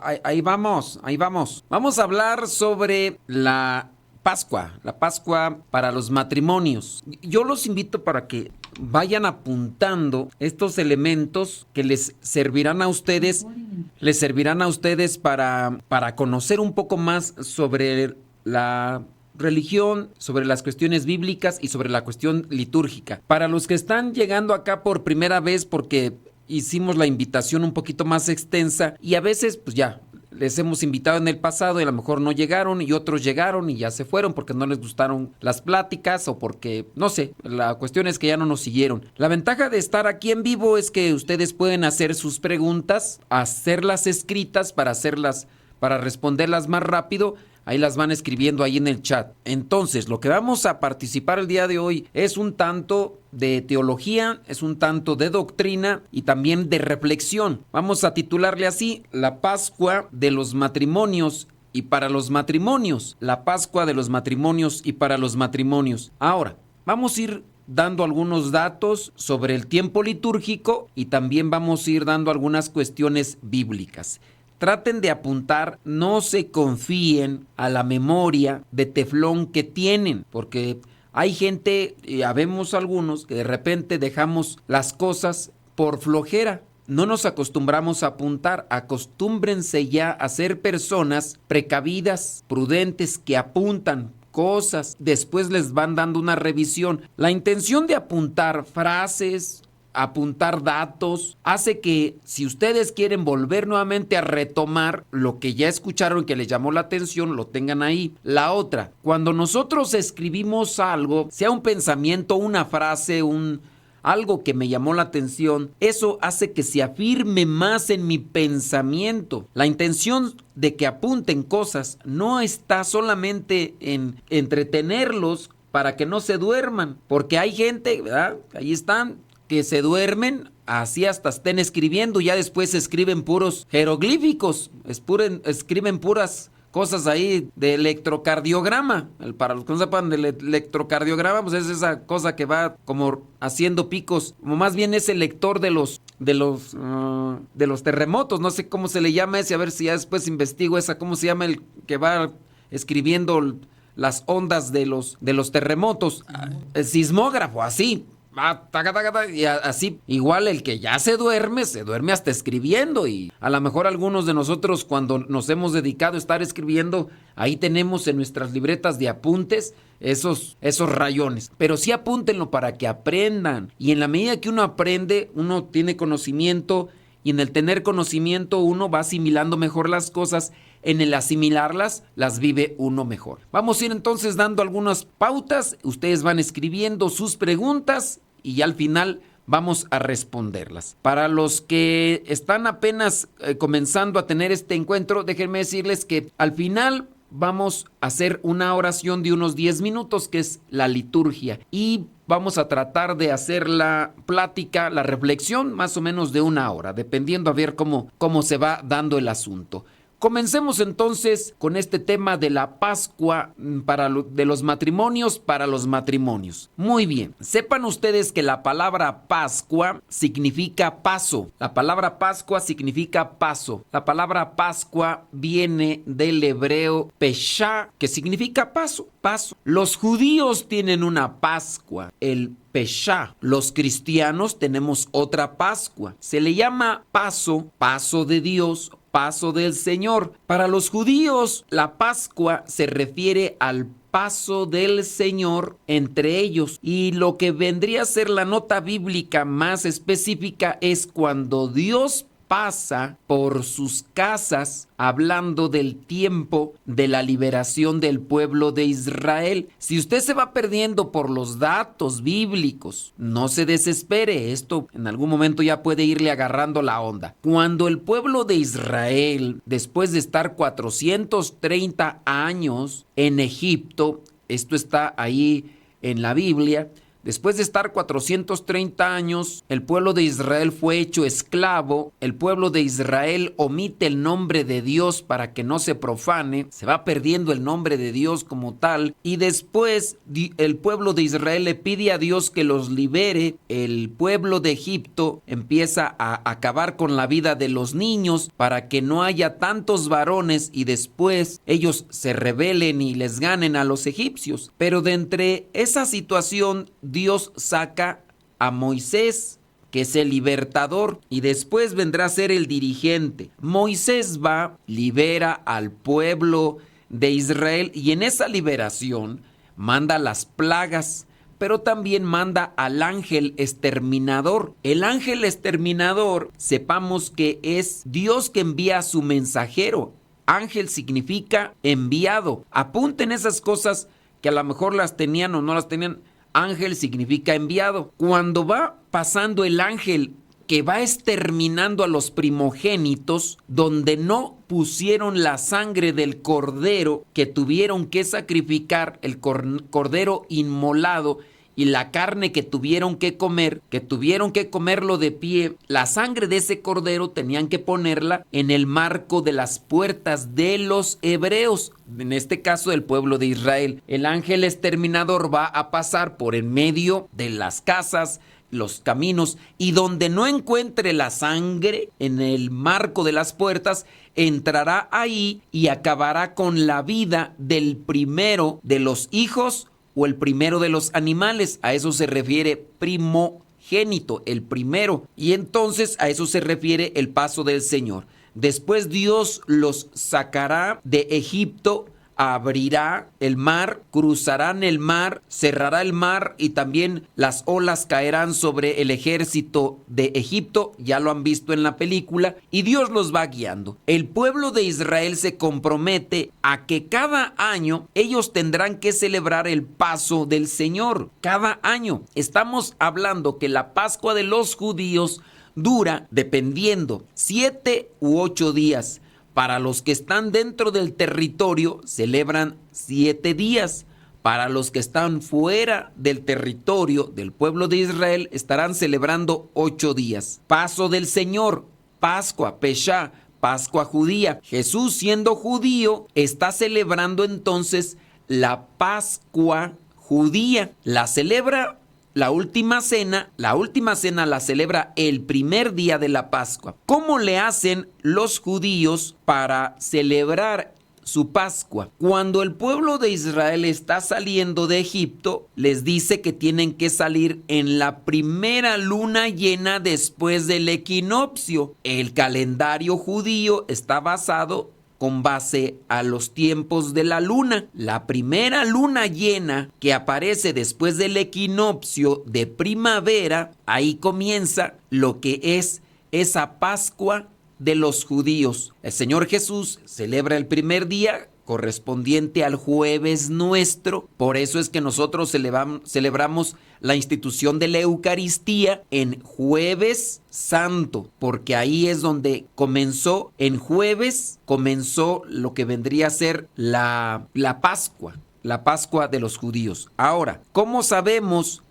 ahí vamos, ahí vamos. Vamos a hablar sobre la Pascua para los matrimonios. Yo los invito para que vayan apuntando estos elementos que les servirán a ustedes para conocer un poco más sobre la religión, sobre las cuestiones bíblicas y sobre la cuestión litúrgica. Para los que están llegando acá por primera vez, porque hicimos la invitación un poquito más extensa y a veces pues ya les hemos invitado en el pasado y a lo mejor no llegaron y otros llegaron y ya se fueron porque no les gustaron las pláticas o porque, no sé, la cuestión es que ya no nos siguieron. La ventaja de estar aquí en vivo es que ustedes pueden hacer sus preguntas, hacerlas escritas para responderlas más rápido. Ahí las van escribiendo ahí en el chat. Entonces, lo que vamos a participar el día de hoy es un tanto de teología, es un tanto de doctrina y también de reflexión. Vamos a titularle así: la Pascua de los matrimonios y para los matrimonios. La Pascua de los matrimonios y para los matrimonios. Ahora, vamos a ir dando algunos datos sobre el tiempo litúrgico y también vamos a ir dando algunas cuestiones bíblicas. Traten de apuntar, no se confíen a la memoria de teflón que tienen, porque hay gente, y habemos algunos, que de repente dejamos las cosas por flojera. No nos acostumbramos a apuntar, acostúmbrense ya a ser personas precavidas, prudentes, que apuntan cosas, después les van dando una revisión. La intención de apuntar frases, apuntar datos, hace que si ustedes quieren volver nuevamente a retomar lo que ya escucharon y que les llamó la atención, lo tengan ahí. La otra, cuando nosotros escribimos algo, sea un pensamiento, una frase, algo que me llamó la atención, eso hace que se afirme más en mi pensamiento. La intención de que apunten cosas no está solamente en entretenerlos para que no se duerman, porque hay gente, ¿verdad? Ahí están, que se duermen, así hasta estén escribiendo, ya después escriben puros jeroglíficos, escriben puras cosas ahí de electrocardiograma. Para los que no sepan del electrocardiograma, pues es esa cosa que va como haciendo picos, como más bien es el lector de los terremotos, no sé cómo se le llama ese, a ver si ya después investigo cómo se llama el que va escribiendo las ondas de los terremotos. El sismógrafo, así. Y así, igual el que ya se duerme hasta escribiendo, y a lo mejor algunos de nosotros cuando nos hemos dedicado a estar escribiendo, ahí tenemos en nuestras libretas de apuntes esos rayones, pero sí apúntenlo para que aprendan, y en la medida que uno aprende, uno tiene conocimiento, y en el tener conocimiento uno va asimilando mejor las cosas. En el asimilarlas, las vive uno mejor. Vamos a ir entonces dando algunas pautas. Ustedes van escribiendo sus preguntas y ya al final vamos a responderlas. Para los que están apenas comenzando a tener este encuentro, déjenme decirles que al final vamos a hacer una oración de unos 10 minutos, que es la liturgia. Y vamos a tratar de hacer la plática, la reflexión, más o menos de una hora, dependiendo a ver cómo se va dando el asunto. Comencemos entonces con este tema de la Pascua de los matrimonios para los matrimonios. Muy bien, sepan ustedes que la palabra Pascua significa paso. La palabra Pascua significa paso. La palabra Pascua viene del hebreo Pesha, que significa paso, paso. Los judíos tienen una Pascua, el Pesha. Los cristianos tenemos otra Pascua. Se le llama paso, paso de Dios, paso del Señor. Para los judíos, la Pascua se refiere al paso del Señor entre ellos. Y lo que vendría a ser la nota bíblica más específica es cuando Dios pasa por sus casas, hablando del tiempo de la liberación del pueblo de Israel. Si usted se va perdiendo por los datos bíblicos, no se desespere, esto en algún momento ya puede irle agarrando la onda. Cuando el pueblo de Israel, después de estar 430 años en Egipto, esto está ahí en la Biblia, Después de estar 430 años, el pueblo de Israel fue hecho esclavo. El pueblo de Israel omite el nombre de Dios para que no se profane. Se va perdiendo el nombre de Dios como tal. Y después el pueblo de Israel le pide a Dios que los libere. El pueblo de Egipto empieza a acabar con la vida de los niños para que no haya tantos varones y después ellos se rebelen y les ganen a los egipcios. Pero de entre esa situación, Dios saca a Moisés, que es el libertador, y después vendrá a ser el dirigente. Moisés va, libera al pueblo de Israel y en esa liberación manda las plagas, pero también manda al ángel exterminador. El ángel exterminador, sepamos que es Dios que envía a su mensajero. Ángel significa enviado. Apunten esas cosas que a lo mejor las tenían o no las tenían. Ángel significa enviado. Cuando va pasando el ángel que va exterminando a los primogénitos, donde no pusieron la sangre del cordero que tuvieron que sacrificar, el cordero inmolado, y la carne que tuvieron que comerlo de pie, la sangre de ese cordero tenían que ponerla en el marco de las puertas de los hebreos, en este caso del pueblo de Israel. El ángel exterminador va a pasar por en medio de las casas, los caminos, y donde no encuentre la sangre en el marco de las puertas, entrará ahí y acabará con la vida del primero de los hijos o el primero de los animales. A eso se refiere primogénito, el primero. Y entonces a eso se refiere el paso del Señor. Después Dios los sacará de Egipto, abrirá el mar, cruzarán el mar, cerrará el mar y también las olas caerán sobre el ejército de Egipto, ya lo han visto en la película, y Dios los va guiando. El pueblo de Israel se compromete a que cada año ellos tendrán que celebrar el paso del Señor. Cada año. Estamos hablando que la Pascua de los judíos dura, dependiendo, 7 u 8 días. Para los que están dentro del territorio, celebran 7 días. Para los que están fuera del territorio del pueblo de Israel, estarán celebrando 8 días. Paso del Señor, Pascua, Peshá, Pascua judía. Jesús, siendo judío, está celebrando entonces la Pascua judía. La celebra la última cena la celebra el primer día de la Pascua. ¿Cómo le hacen los judíos para celebrar su Pascua? Cuando el pueblo de Israel está saliendo de Egipto, les dice que tienen que salir en la primera luna llena después del equinoccio. El calendario judío está basado con base a los tiempos de la luna. La primera luna llena que aparece después del equinoccio de primavera, ahí comienza lo que es esa Pascua de los judíos. El Señor Jesús celebra el primer día correspondiente al jueves nuestro. Por eso es que nosotros celebramos la institución de la Eucaristía en Jueves Santo, porque ahí es donde comenzó, en jueves comenzó lo que vendría a ser la Pascua. La Pascua de los judíos. Ahora, ¿cómo sabemos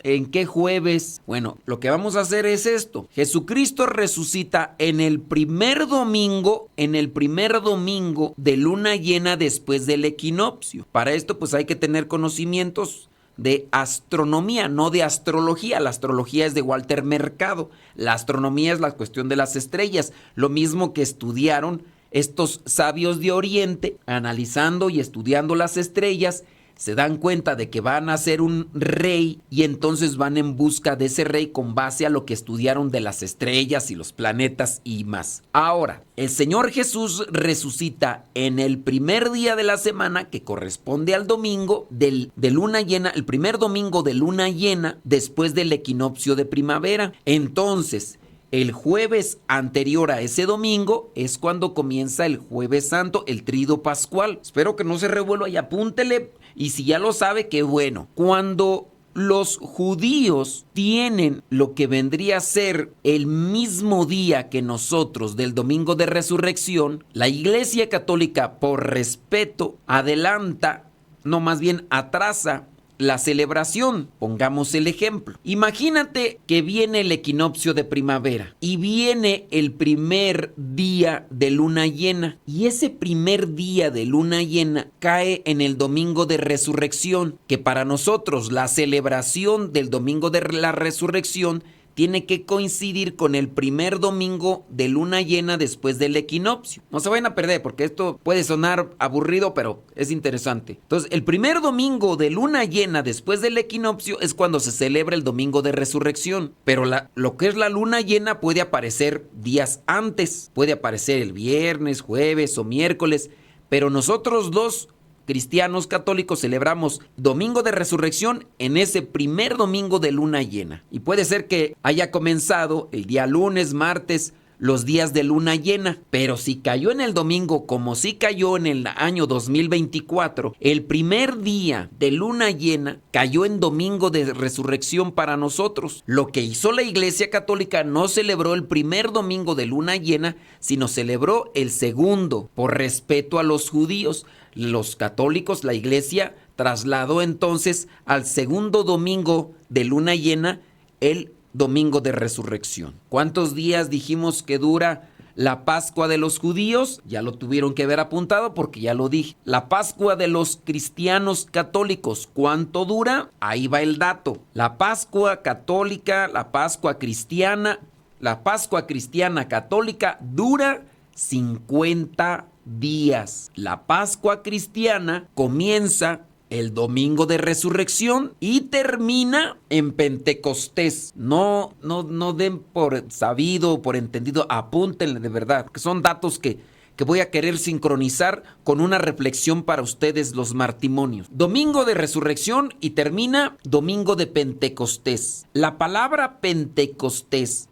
en qué jueves? Bueno, lo que vamos a hacer es esto. Jesucristo resucita en el primer domingo de luna llena después del equinoccio. Para esto, pues hay que tener conocimientos de astronomía, no de astrología. La astrología es de Walter Mercado. La astronomía es la cuestión de las estrellas. Lo mismo que estudiaron estos sabios de Oriente, analizando y estudiando las estrellas, se dan cuenta de que van a ser un rey y entonces van en busca de ese rey con base a lo que estudiaron de las estrellas y los planetas y más. Ahora, el Señor Jesús resucita en el primer día de la semana, que corresponde al domingo de luna llena, el primer domingo de luna llena después del equinoccio de primavera. Entonces, el jueves anterior a ese domingo es cuando comienza el Jueves Santo, el Trido Pascual. Espero que no se revuelva y apúntele. Y si ya lo sabe, qué bueno. Cuando los judíos tienen lo que vendría a ser el mismo día que nosotros del Domingo de Resurrección, la Iglesia Católica, por respeto, atrasa la celebración. Pongamos el ejemplo. Imagínate que viene el equinoccio de primavera y viene el primer día de luna llena, y ese primer día de luna llena cae en el domingo de resurrección, que para nosotros la celebración del domingo de la resurrección tiene que coincidir con el primer domingo de luna llena después del equinoccio. No se vayan a perder porque esto puede sonar aburrido, pero es interesante. Entonces, el primer domingo de luna llena después del equinoccio es cuando se celebra el domingo de resurrección. Pero lo que es la luna llena puede aparecer días antes. Puede aparecer el viernes, jueves o miércoles. Pero nosotros los cristianos católicos celebramos domingo de resurrección en ese primer domingo de luna llena. Y puede ser que haya comenzado el día lunes, martes, los días de luna llena. Pero si cayó en el domingo, como si cayó en el año 2024, el primer día de luna llena cayó en domingo de resurrección para nosotros. Lo que hizo la Iglesia Católica, no celebró el primer domingo de luna llena, sino celebró el segundo, por respeto a los judíos. Los católicos, la Iglesia trasladó entonces al segundo domingo de luna llena el domingo de resurrección. ¿Cuántos días dijimos que dura la Pascua de los judíos? Ya lo tuvieron que haber apuntado porque ya lo dije. La Pascua de los cristianos católicos, ¿cuánto dura? Ahí va el dato. La Pascua católica, la Pascua cristiana católica dura 50 días. La Pascua cristiana comienza el domingo de resurrección y termina en Pentecostés. No den por sabido, por entendido, apúntenle de verdad, que son datos que voy a querer sincronizar con una reflexión para ustedes, los martimonios. Domingo de resurrección y termina domingo de Pentecostés. La palabra Pentecostés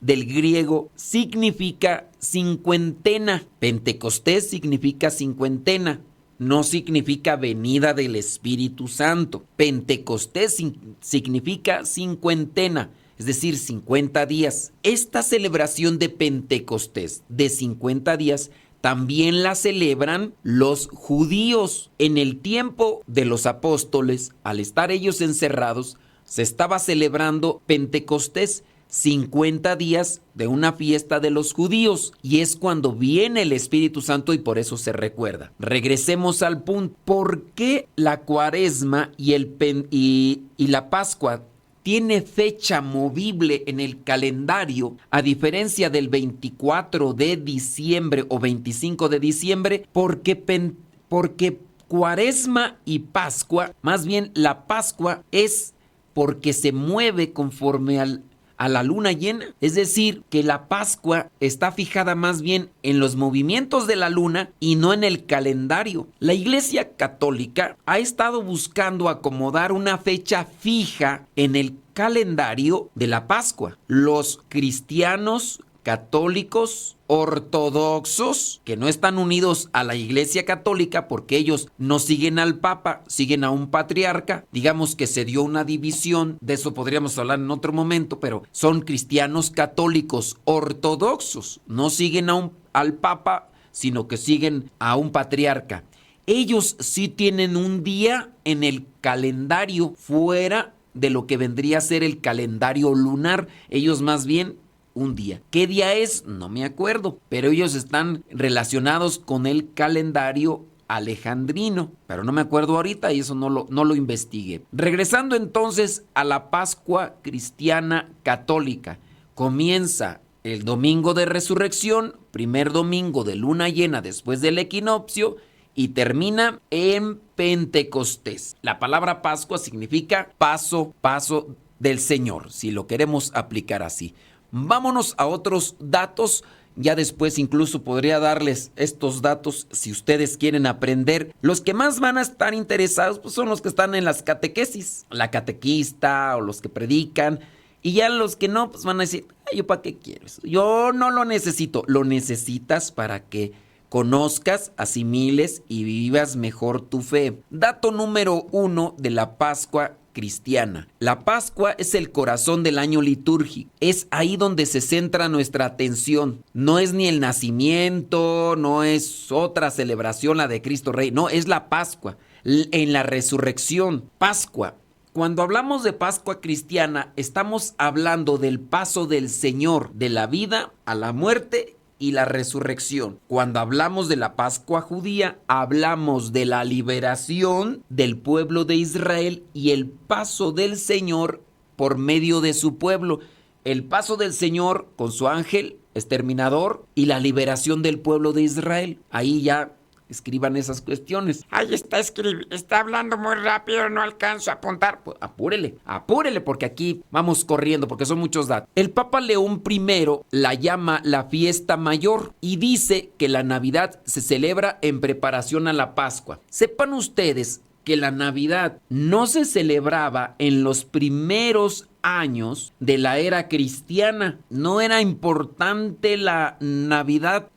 del griego significa cincuentena. Pentecostés significa cincuentena. No significa venida del Espíritu Santo. Pentecostés significa cincuentena, es decir, 50 días. Esta celebración de Pentecostés de 50 días también la celebran los judíos. En el tiempo de los apóstoles, al estar ellos encerrados, se estaba celebrando Pentecostés, 50 días de una fiesta de los judíos, y es cuando viene el Espíritu Santo y por eso se recuerda. Regresemos al punto. ¿Por qué la Cuaresma y la Pascua tiene fecha movible en el calendario, a diferencia del 24 de diciembre o 25 de diciembre? Porque Cuaresma y Pascua, más bien la Pascua es porque se mueve conforme a la luna llena. Es decir, que la Pascua está fijada más bien en los movimientos de la luna y no en el calendario. La Iglesia Católica ha estado buscando acomodar una fecha fija en el calendario de la Pascua. Los cristianos católicos ortodoxos, que no están unidos a la Iglesia Católica porque ellos no siguen al Papa, siguen a un patriarca. Digamos que se dio una división, de eso podríamos hablar en otro momento, pero son cristianos católicos ortodoxos, no siguen al Papa, sino que siguen a un patriarca. Ellos sí tienen un día en el calendario fuera de lo que vendría a ser el calendario lunar. Ellos más bien un día. ¿Qué día es? No me acuerdo, pero ellos están relacionados con el calendario alejandrino, pero no me acuerdo ahorita y eso no lo investigué. Regresando entonces a la Pascua cristiana católica, comienza el domingo de resurrección, primer domingo de luna llena después del equinoccio, y termina en Pentecostés. La palabra Pascua significa paso del Señor, si lo queremos aplicar así. Vámonos a otros datos. Ya después incluso podría darles estos datos si ustedes quieren aprender. Los que más van a estar interesados pues, son los que están en las catequesis, la catequista o los que predican. Y ya los que no, pues van a decir, ay, ¿yo para qué quiero eso? Yo no lo necesito. Lo necesitas para que conozcas, asimiles y vivas mejor tu fe. Dato número 1 de la Pascua cristiana. La Pascua es el corazón del año litúrgico. Es ahí donde se centra nuestra atención. No es ni el nacimiento, no es otra celebración, la de Cristo Rey. No, es la Pascua. en la resurrección. Pascua. Cuando hablamos de Pascua cristiana, estamos hablando del paso del Señor de la vida a la muerte y la resurrección. Cuando hablamos de la Pascua judía, hablamos de la liberación del pueblo de Israel y el paso del Señor por medio de su pueblo. El paso del Señor con su ángel exterminador y la liberación del pueblo de Israel. Ahí ya escriban esas cuestiones. Ahí está hablando muy rápido, no alcanzo a apuntar. Pues apúrele, porque aquí vamos corriendo, porque son muchos datos. El Papa León I la llama la fiesta mayor y dice que la Navidad se celebra en preparación a la Pascua. Sepan ustedes que la Navidad no se celebraba en los primeros años de la era cristiana. No era importante la Navidad.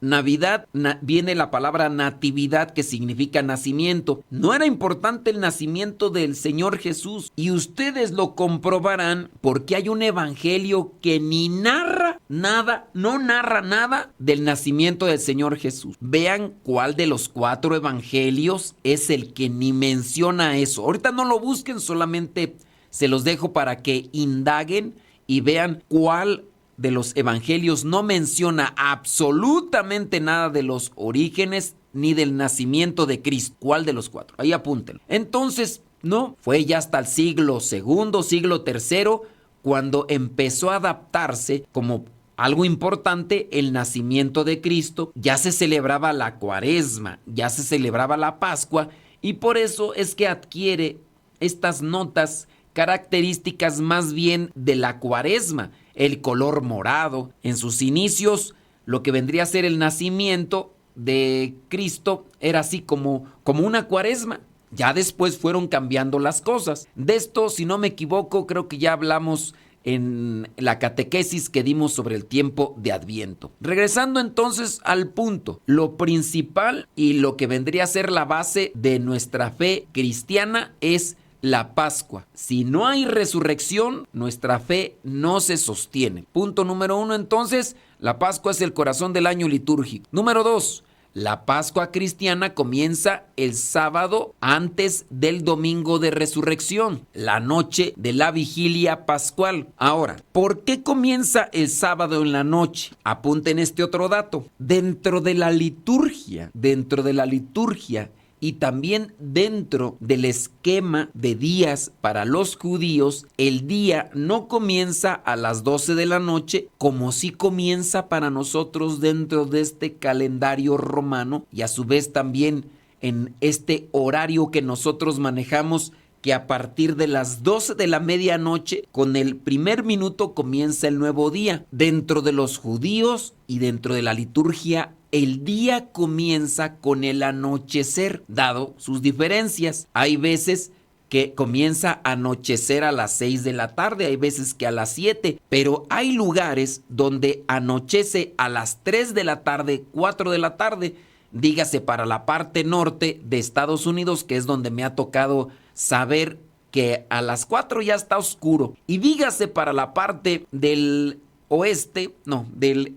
Viene la palabra natividad, que significa nacimiento. No era importante el nacimiento del Señor Jesús. Y ustedes lo comprobarán porque hay un evangelio que ni narra nada, no narra nada del nacimiento del Señor Jesús. Vean cuál de los 4 evangelios es el que ni menciona eso. Ahorita no lo busquen, solamente se los dejo para que indaguen y vean cuál de los evangelios no menciona absolutamente nada de los orígenes ni del nacimiento de Cristo. ¿Cuál de los 4? Ahí apúntenlo. Entonces, no, fue ya hasta el siglo II, siglo III, cuando empezó a adaptarse como algo importante el nacimiento de Cristo. Ya se celebraba la Cuaresma, ya se celebraba la Pascua, y por eso es que adquiere estas notas características más bien de la Cuaresma, el color morado. En sus inicios, lo que vendría a ser el nacimiento de Cristo era así como una Cuaresma. Ya después fueron cambiando las cosas. De esto, si no me equivoco, creo que ya hablamos en la catequesis que dimos sobre el tiempo de Adviento. Regresando entonces al punto, lo principal y lo que vendría a ser la base de nuestra fe cristiana es la Pascua. Si no hay resurrección, nuestra fe no se sostiene. Punto número 1, entonces, la Pascua es el corazón del año litúrgico. Número 2, la Pascua cristiana comienza el sábado antes del domingo de resurrección, la noche de la vigilia pascual. Ahora, ¿por qué comienza el sábado en la noche? Apunten este otro dato. Dentro de la liturgia, y también dentro del esquema de días para los judíos, el día no comienza a las 12 de la noche como sí comienza para nosotros dentro de este calendario romano, y a su vez también en este horario que nosotros manejamos, que a partir de las 12 de la medianoche, con el primer minuto, comienza el nuevo día. Dentro de los judíos y dentro de la liturgia, el día comienza con el anochecer, dado sus diferencias. Hay veces que comienza a anochecer a las 6 de la tarde, hay veces que a las 7, pero hay lugares donde anochece a las 3 de la tarde, 4 de la tarde, dígase para la parte norte de Estados Unidos, que es donde me ha tocado saber que a las 4 ya está oscuro, y dígase para la parte del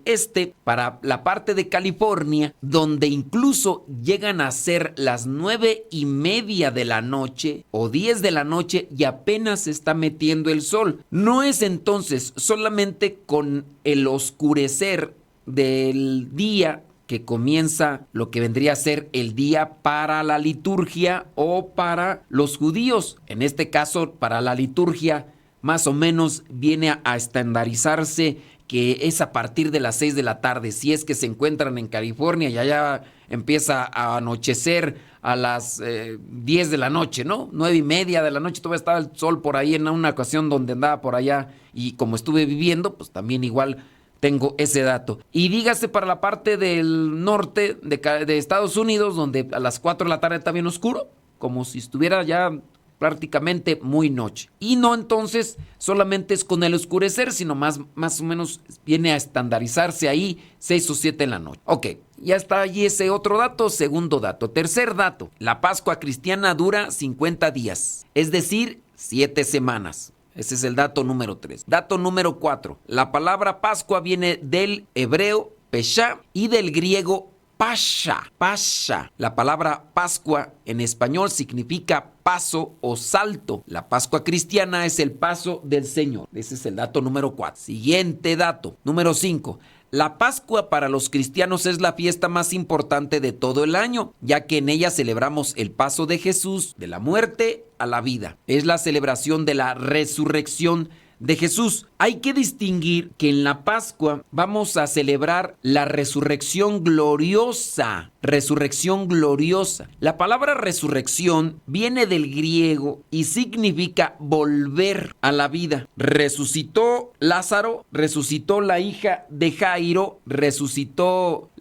este, para la parte de California, donde incluso llegan a ser las 9:30 de la noche o 10 de la noche y apenas se está metiendo el sol. No es entonces solamente con el oscurecer del día que comienza lo que vendría a ser el día para la liturgia o para los judíos. En este caso, para la liturgia, más o menos viene a estandarizarse que es a partir de las 6 de la tarde. Si es que se encuentran en California, ya empieza a anochecer a las 10 de la noche, ¿no? 9:30 de la noche, todavía estaba el sol por ahí en una ocasión donde andaba por allá, y como estuve viviendo, pues también igual tengo ese dato. Y dígase para la parte del norte de Estados Unidos, donde a las 4 de la tarde está bien oscuro, como si estuviera ya prácticamente muy noche. Y no entonces solamente es con el oscurecer, sino más o menos viene a estandarizarse ahí 6 o 7 en la noche. Ok, ya está allí ese otro dato. Segundo dato. Tercer dato. La Pascua cristiana dura 50 días, es decir, 7 semanas. Ese es el dato número 3. Dato número 4. La palabra Pascua viene del hebreo Pesha y del griego Pascha, Pascha. La palabra Pascua en español significa paso o salto. La Pascua cristiana es el paso del Señor. Ese es el dato número 4. Siguiente dato, número 5. La Pascua para los cristianos es la fiesta más importante de todo el año, ya que en ella celebramos el paso de Jesús de la muerte a la vida. Es la celebración de la resurrección de Jesús. Hay que distinguir que en la Pascua vamos a celebrar la resurrección gloriosa. Resurrección gloriosa. La palabra resurrección viene del griego y significa volver a la vida. Resucitó Lázaro, resucitó la hija de Jairo, resucitó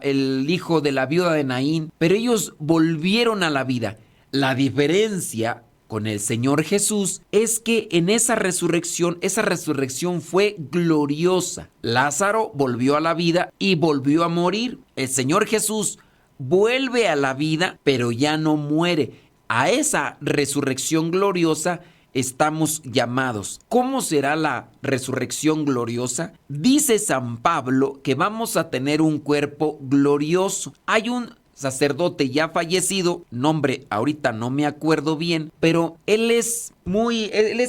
el hijo de la viuda de Naín, pero ellos volvieron a la vida. La diferencia con el Señor Jesús es que en esa resurrección fue gloriosa. Lázaro volvió a la vida y volvió a morir. El Señor Jesús vuelve a la vida, pero ya no muere. A esa resurrección gloriosa estamos llamados. ¿Cómo será la resurrección gloriosa? Dice San Pablo que vamos a tener un cuerpo glorioso. Hay un sacerdote ya fallecido, nombre ahorita no me acuerdo bien, pero él es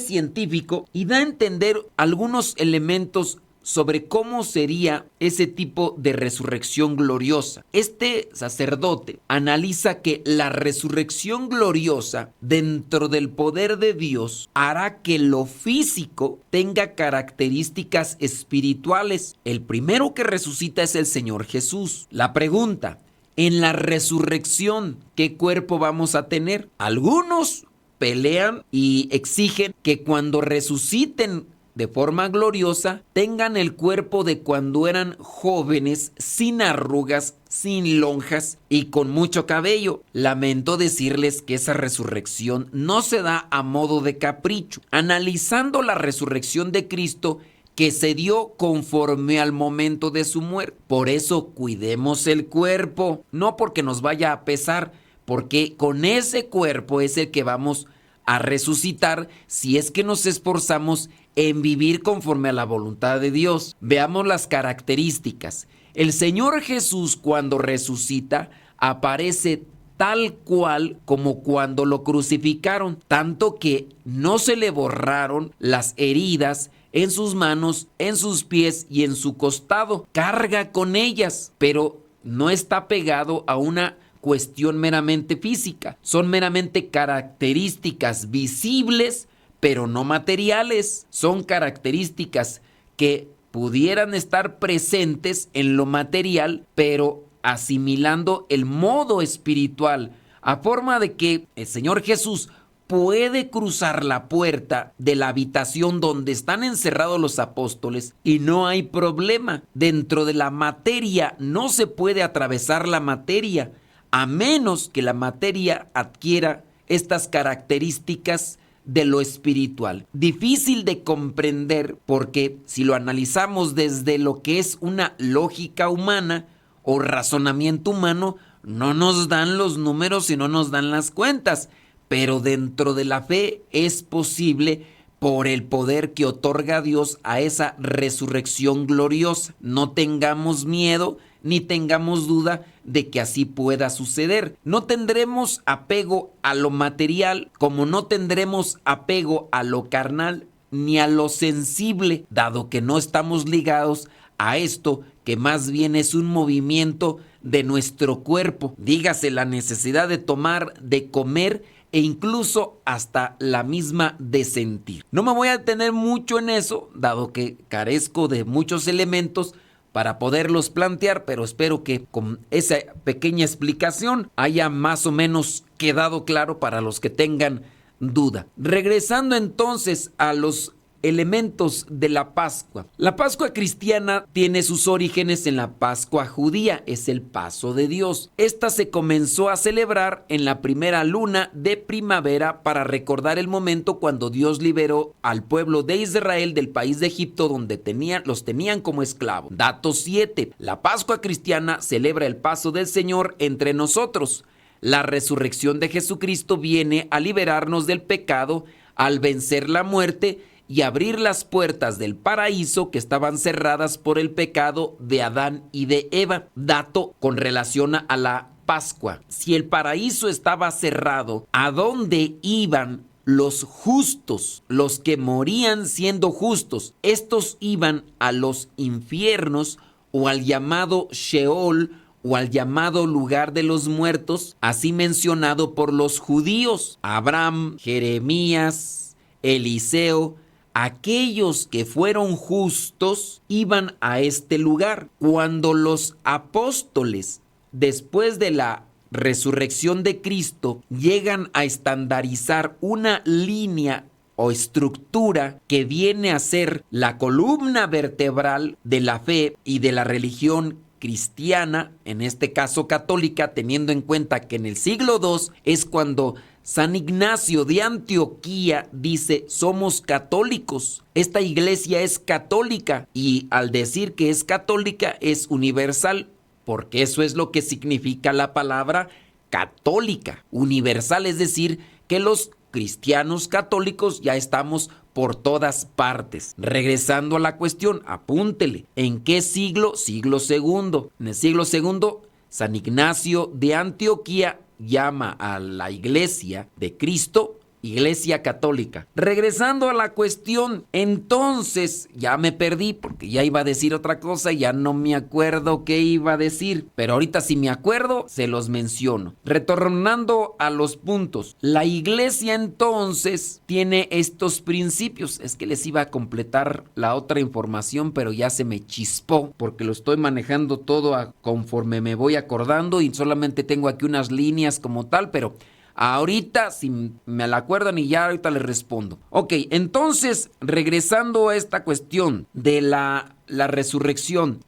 científico y da a entender algunos elementos sobre cómo sería ese tipo de resurrección gloriosa. Este sacerdote analiza que la resurrección gloriosa dentro del poder de Dios hará que lo físico tenga características espirituales. El primero que resucita es el Señor Jesús. La pregunta: en la resurrección, ¿qué cuerpo vamos a tener? Algunos pelean y exigen que cuando resuciten de forma gloriosa, tengan el cuerpo de cuando eran jóvenes, sin arrugas, sin lonjas y con mucho cabello. Lamento decirles que esa resurrección no se da a modo de capricho. Analizando la resurrección de Cristo, que se dio conforme al momento de su muerte. Por eso cuidemos el cuerpo, no porque nos vaya a pesar, porque con ese cuerpo es el que vamos a resucitar si es que nos esforzamos en vivir conforme a la voluntad de Dios. Veamos las características. El Señor Jesús, cuando resucita, aparece tal cual como cuando lo crucificaron, tanto que no se le borraron las heridas en sus manos, en sus pies y en su costado. Carga con ellas, pero no está pegado a una cuestión meramente física. Son meramente características visibles, pero no materiales. Son características que pudieran estar presentes en lo material, pero asimilando el modo espiritual, a forma de que el Señor Jesús puede cruzar la puerta de la habitación donde están encerrados los apóstoles y no hay problema. Dentro de la materia no se puede atravesar la materia, a menos que la materia adquiera estas características de lo espiritual. Difícil de comprender porque si lo analizamos desde lo que es una lógica humana o razonamiento humano, no nos dan los números y no nos dan las cuentas. Pero dentro de la fe es posible por el poder que otorga Dios a esa resurrección gloriosa. No tengamos miedo ni tengamos duda de que así pueda suceder. No tendremos apego a lo material, como no tendremos apego a lo carnal ni a lo sensible, dado que no estamos ligados a esto que más bien es un movimiento de nuestro cuerpo. Dígase la necesidad de tomar, de comer e incluso hasta la misma de sentir. No me voy a detener mucho en eso, dado que carezco de muchos elementos para poderlos plantear, pero espero que con esa pequeña explicación haya más o menos quedado claro para los que tengan duda. Regresando entonces a los elementos de la Pascua. La Pascua cristiana tiene sus orígenes en la Pascua judía, es el paso de Dios. Esta se comenzó a celebrar en la primera luna de primavera para recordar el momento cuando Dios liberó al pueblo de Israel del país de Egipto donde los tenían como esclavos. Dato 7. La Pascua cristiana celebra el paso del Señor entre nosotros. La resurrección de Jesucristo viene a liberarnos del pecado al vencer la muerte y abrir las puertas del paraíso que estaban cerradas por el pecado de Adán y de Eva. Dato con relación a la Pascua. Si el paraíso estaba cerrado, ¿a dónde iban los justos, los que morían siendo justos? Estos iban a los infiernos o al llamado Sheol o al llamado lugar de los muertos, así mencionado por los judíos. Abraham, Jeremías, Eliseo, aquellos que fueron justos iban a este lugar. Cuando los apóstoles, después de la resurrección de Cristo, llegan a estandarizar una línea o estructura que viene a ser la columna vertebral de la fe y de la religión cristiana, en este caso católica, teniendo en cuenta que en el siglo II es cuando San Ignacio de Antioquía dice: somos católicos, esta iglesia es católica, y al decir que es católica es universal, porque eso es lo que significa la palabra católica, universal, es decir, que los cristianos católicos ya estamos por todas partes. Regresando a la cuestión, apúntele, ¿en qué siglo? Siglo II. En el siglo II, San Ignacio de Antioquía llama a la iglesia de Cristo Iglesia Católica. Regresando a la cuestión, entonces ya me perdí porque ya iba a decir otra cosa y ya no me acuerdo qué iba a decir, pero ahorita si me acuerdo se los menciono. Retornando a los puntos, la iglesia entonces tiene estos principios. Es que les iba a completar la otra información, pero ya se me chispó porque lo estoy manejando todo conforme me voy acordando y solamente tengo aquí unas líneas como tal, pero ahorita, si me la acuerdan y ya ahorita les respondo. Ok, entonces, regresando a esta cuestión de la resurrección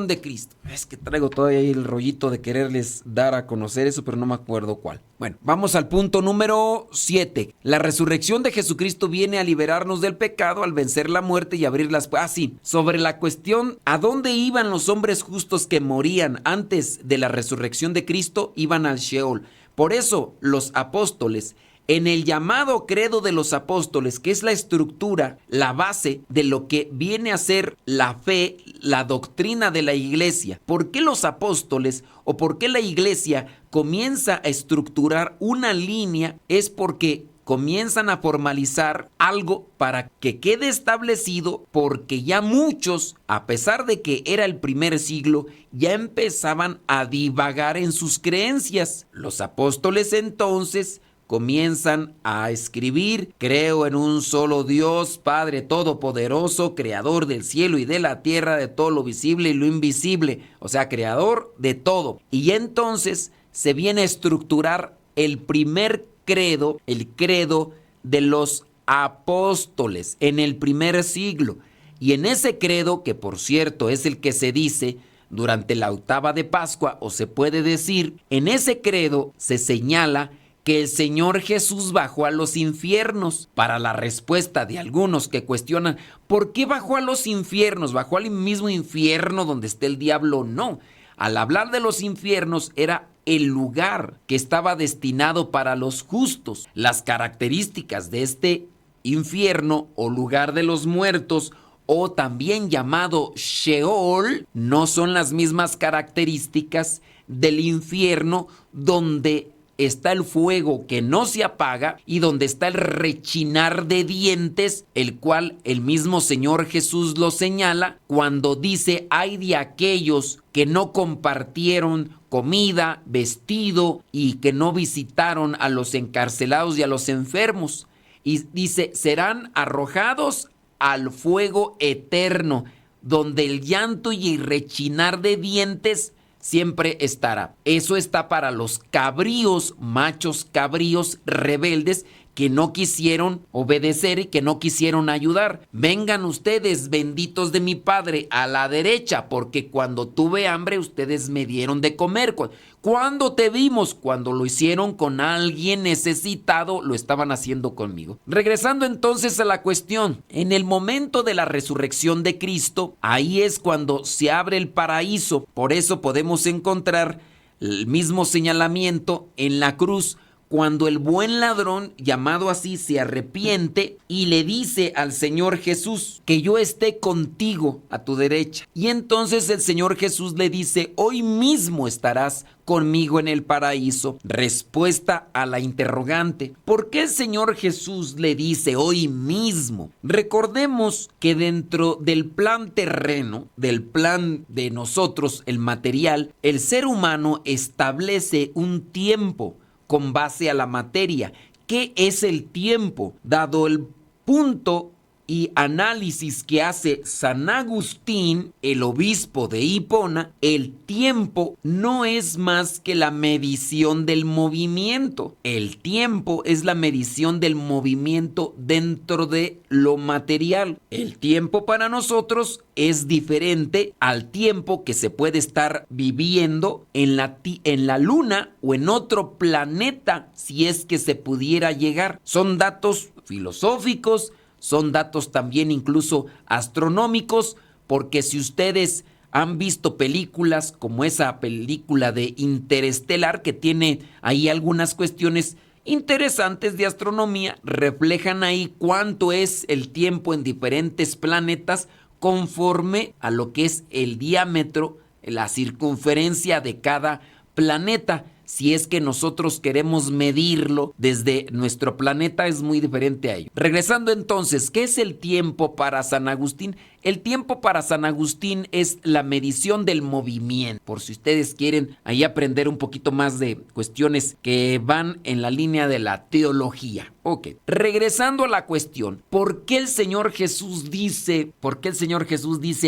de Cristo. Es que traigo todavía ahí el rollito de quererles dar a conocer eso, pero no me acuerdo cuál. Bueno, vamos al punto número 7. La resurrección de Jesucristo viene a liberarnos del pecado al vencer la muerte y abrir las puertas. Sí, sobre la cuestión, ¿a dónde iban los hombres justos que morían antes de la resurrección de Cristo? Iban al Sheol. Por eso los apóstoles, en el llamado credo de los apóstoles, que es la estructura, la base de lo que viene a ser la fe, la doctrina de la iglesia. ¿Por qué los apóstoles o por qué la iglesia comienza a estructurar una línea? Es porque comienzan a formalizar algo para que quede establecido, porque ya muchos, a pesar de que era el primer siglo, ya empezaban a divagar en sus creencias. Los apóstoles entonces comienzan a escribir: creo en un solo Dios, Padre Todopoderoso, Creador del cielo y de la tierra, de todo lo visible y lo invisible, o sea, Creador de todo. Y entonces se viene a estructurar el primer credo, el credo de los apóstoles en el primer siglo. Y en ese credo, que por cierto es el que se dice durante la octava de Pascua, o se puede decir, en ese credo se señala que el Señor Jesús bajó a los infiernos. Para la respuesta de algunos que cuestionan, ¿por qué bajó a los infiernos? ¿Bajó al mismo infierno donde está el diablo? No. Al hablar de los infiernos era el lugar que estaba destinado para los justos. Las características de este infierno o lugar de los muertos, o también llamado Sheol, no son las mismas características del infierno donde está el fuego que no se apaga y donde está el rechinar de dientes, el cual el mismo Señor Jesús lo señala cuando dice: ay de aquellos que no compartieron comida, vestido y que no visitaron a los encarcelados y a los enfermos. Y dice: serán arrojados al fuego eterno, donde el llanto y el rechinar de dientes siempre estará. Eso está para los cabríos, machos cabríos rebeldes que no quisieron obedecer y que no quisieron ayudar. Vengan ustedes, benditos de mi Padre, a la derecha, porque cuando tuve hambre ustedes me dieron de comer. ¿Cuándo te vimos? Cuando lo hicieron con alguien necesitado, lo estaban haciendo conmigo. Regresando entonces a la cuestión, en el momento de la resurrección de Cristo, ahí es cuando se abre el paraíso. Por eso podemos encontrar el mismo señalamiento en la cruz, cuando el buen ladrón, llamado así, se arrepiente y le dice al Señor Jesús: que yo esté contigo a tu derecha. Y entonces el Señor Jesús le dice: hoy mismo estarás conmigo en el paraíso. Respuesta a la interrogante: ¿por qué el Señor Jesús le dice hoy mismo? Recordemos que dentro del plan terreno, del plan de nosotros, el material, el ser humano establece un tiempo con base a la materia. ¿Qué es el tiempo? Dado el punto y análisis que hace San Agustín, el obispo de Hipona, el tiempo no es más que la medición del movimiento. El tiempo es la medición del movimiento dentro de lo material. El tiempo para nosotros es diferente al tiempo que se puede estar viviendo en la luna o en otro planeta, si es que se pudiera llegar. Son datos filosóficos, son datos también incluso astronómicos, porque si ustedes han visto películas como esa película de Interestelar, que tiene ahí algunas cuestiones interesantes de astronomía, reflejan ahí cuánto es el tiempo en diferentes planetas conforme a lo que es el diámetro, la circunferencia de cada planeta. Si es que nosotros queremos medirlo desde nuestro planeta, es muy diferente a ello. Regresando entonces, ¿qué es el tiempo para San Agustín? El tiempo para San Agustín es la medición del movimiento. Por si ustedes quieren ahí aprender un poquito más de cuestiones que van en la línea de la teología. Ok, regresando a la cuestión, ¿por qué el Señor Jesús dice,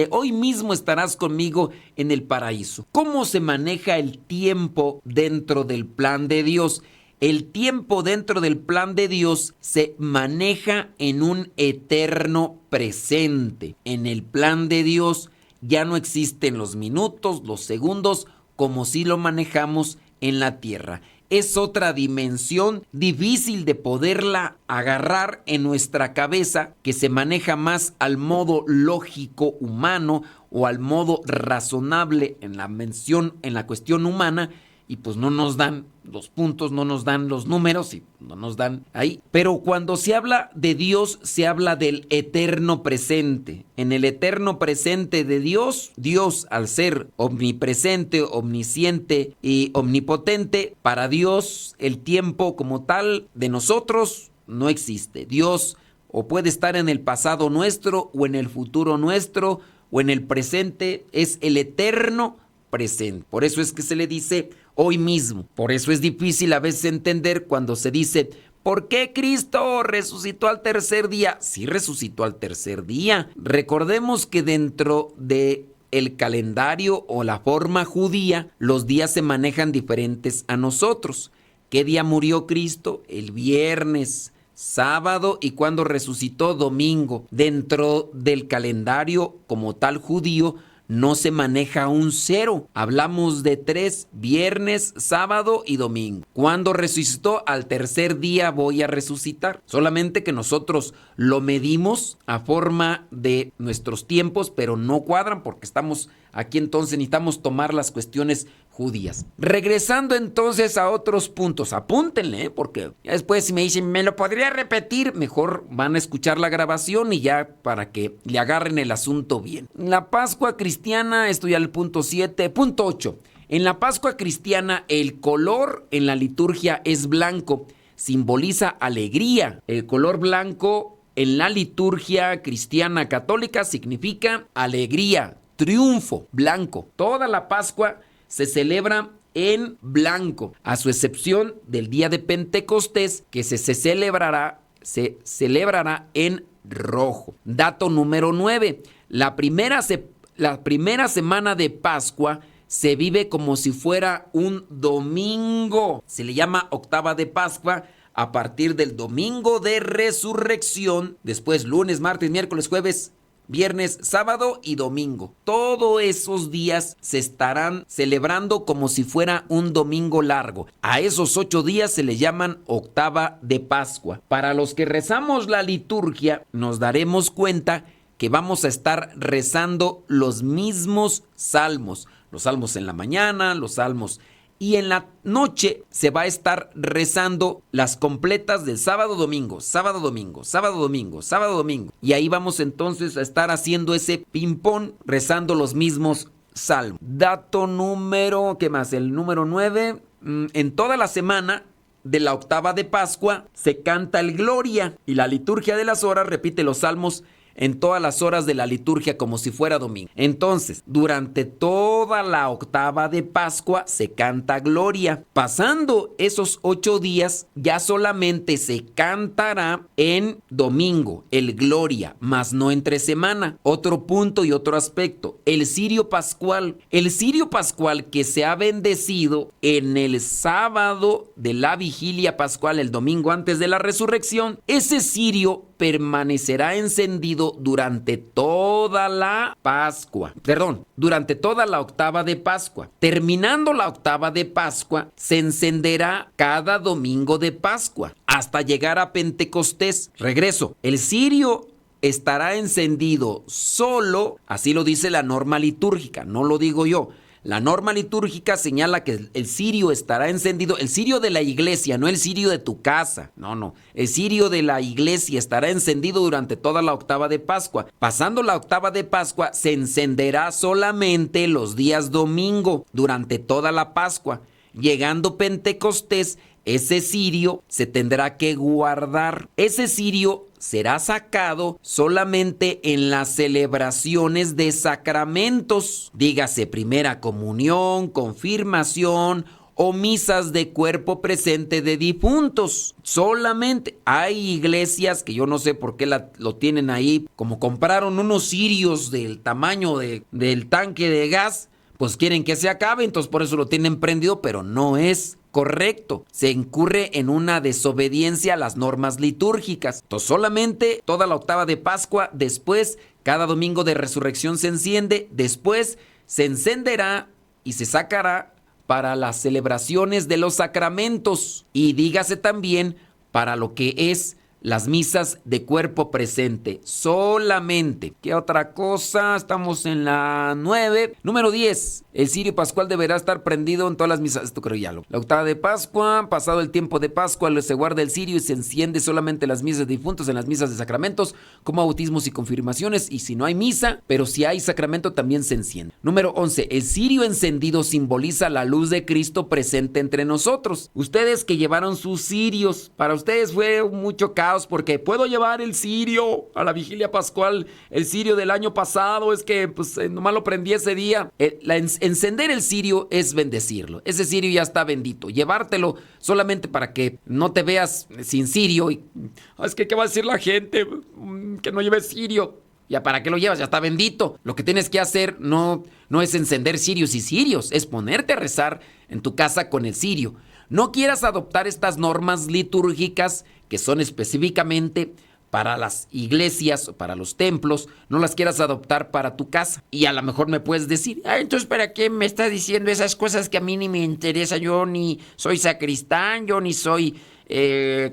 hoy mismo estarás conmigo en el paraíso? ¿Cómo se maneja el tiempo dentro del plan de Dios? El tiempo dentro del plan de Dios se maneja en un eterno presente. En el plan de Dios ya no existen los minutos, los segundos, como si lo manejamos en la tierra. Es otra dimensión difícil de poderla agarrar en nuestra cabeza, que se maneja más al modo lógico humano o al modo razonable en la cuestión humana, y pues no nos dan los puntos, no nos dan los números y no nos dan ahí. Pero cuando se habla de Dios, se habla del eterno presente. En el eterno presente de Dios, Dios, al ser omnipresente, omnisciente y omnipotente, para Dios el tiempo como tal de nosotros no existe. Dios o puede estar en el pasado nuestro o en el futuro nuestro o en el presente, es el eterno presente. Por eso es que se le dice hoy mismo. Por eso es difícil a veces entender cuando se dice: ¿por qué Cristo resucitó al tercer día? Sí, resucitó al tercer día. Recordemos que dentro de el calendario o la forma judía, los días se manejan diferentes a nosotros. ¿Qué día murió Cristo? El viernes, sábado, y cuando resucitó, domingo. Dentro del calendario como tal judío, no se maneja un cero. Hablamos de 3, viernes, sábado y domingo. Cuando resucitó, al tercer día voy a resucitar. Solamente que nosotros lo medimos a forma de nuestros tiempos, pero no cuadran porque estamos aquí, entonces necesitamos tomar las cuestiones judías. Regresando entonces a otros puntos, apúntenle, porque ya después si me dicen, ¿me lo podría repetir? Mejor van a escuchar la grabación y ya para que le agarren el asunto bien. La Pascua cristiana, esto ya el punto 7. Punto 8. En la Pascua cristiana, el color en la liturgia es blanco, simboliza alegría. El color blanco en la liturgia cristiana católica significa alegría, triunfo, blanco. Toda la Pascua se celebra en blanco, a su excepción del día de Pentecostés, que se celebrará en rojo. Dato número 9. La primera semana de Pascua se vive como si fuera un domingo. Se le llama octava de Pascua a partir del domingo de resurrección, después lunes, martes, miércoles, jueves, viernes, sábado y domingo. Todos esos días se estarán celebrando como si fuera un domingo largo. A esos 8 días se les llaman octava de Pascua. Para los que rezamos la liturgia, nos daremos cuenta que vamos a estar rezando los mismos salmos. Los salmos en la mañana, los salmos y en la noche se va a estar rezando las completas del sábado, domingo, sábado, domingo, sábado, domingo, sábado, domingo. Y ahí vamos entonces a estar haciendo ese ping-pong, rezando los mismos salmos. Dato número, ¿qué más? El número 9, en toda la semana de la octava de Pascua se canta el Gloria y la liturgia de las horas repite los salmos en todas las horas de la liturgia como si fuera domingo. Entonces, durante toda la octava de Pascua se canta Gloria. Pasando esos 8 días, ya solamente se cantará en domingo el Gloria, mas no entre semana. Otro punto y otro aspecto, el cirio pascual. El cirio pascual que se ha bendecido en el sábado de la vigilia pascual, el domingo antes de la resurrección, ese cirio permanecerá encendido durante toda la Pascua. Durante toda la octava de Pascua. Terminando la octava de Pascua, se encenderá cada domingo de Pascua hasta llegar a Pentecostés. Regreso. El cirio estará encendido solo, así lo dice la norma litúrgica, no lo digo yo. La norma litúrgica señala que el cirio estará encendido, el cirio de la iglesia, no el cirio de tu casa, no, el cirio de la iglesia estará encendido durante toda la octava de Pascua. Pasando la octava de Pascua, se encenderá solamente los días domingo durante toda la Pascua. Llegando Pentecostés, ese cirio se tendrá que guardar. Ese cirio será sacado solamente en las celebraciones de sacramentos, dígase primera comunión, confirmación o misas de cuerpo presente de difuntos. Solamente hay iglesias que yo no sé por qué lo tienen ahí, como compraron unos cirios del tamaño del tanque de gas, pues quieren que se acabe, entonces por eso lo tienen prendido, pero no es correcto. Se incurre en una desobediencia a las normas litúrgicas. Entonces solamente toda la octava de Pascua, después cada domingo de resurrección se enciende, después se encenderá y se sacará para las celebraciones de los sacramentos y dígase también para lo que es las misas de cuerpo presente, solamente. ¿Qué otra cosa? Estamos en la 9. Número 10. El cirio pascual deberá estar prendido en todas las misas. Esto creo ya lo. La octava de Pascua, pasado el tiempo de Pascua, se guarda el cirio y se enciende solamente las misas de difuntos en las misas de sacramentos, como bautismos y confirmaciones. Y si no hay misa, pero si hay sacramento, también se enciende. Número 11. El cirio encendido simboliza la luz de Cristo presente entre nosotros. Ustedes que llevaron sus cirios, para ustedes fue mucho caos porque puedo llevar el cirio a la vigilia pascual, el cirio del año pasado, es que pues nomás lo prendí ese día. Encender el cirio es bendecirlo, ese cirio ya está bendito. Llevártelo solamente para que no te veas sin cirio y es que ¿qué va a decir la gente? Que no lleve cirio. ¿Ya para qué lo llevas? Ya está bendito. Lo que tienes que hacer no es encender cirios y cirios, es ponerte a rezar en tu casa con el cirio. No quieras adoptar estas normas litúrgicas que son específicamente para las iglesias o para los templos, no las quieras adoptar para tu casa. Y a lo mejor me puedes decir, entonces ¿para qué me está diciendo esas cosas que a mí ni me interesa? Yo ni soy sacristán, yo ni soy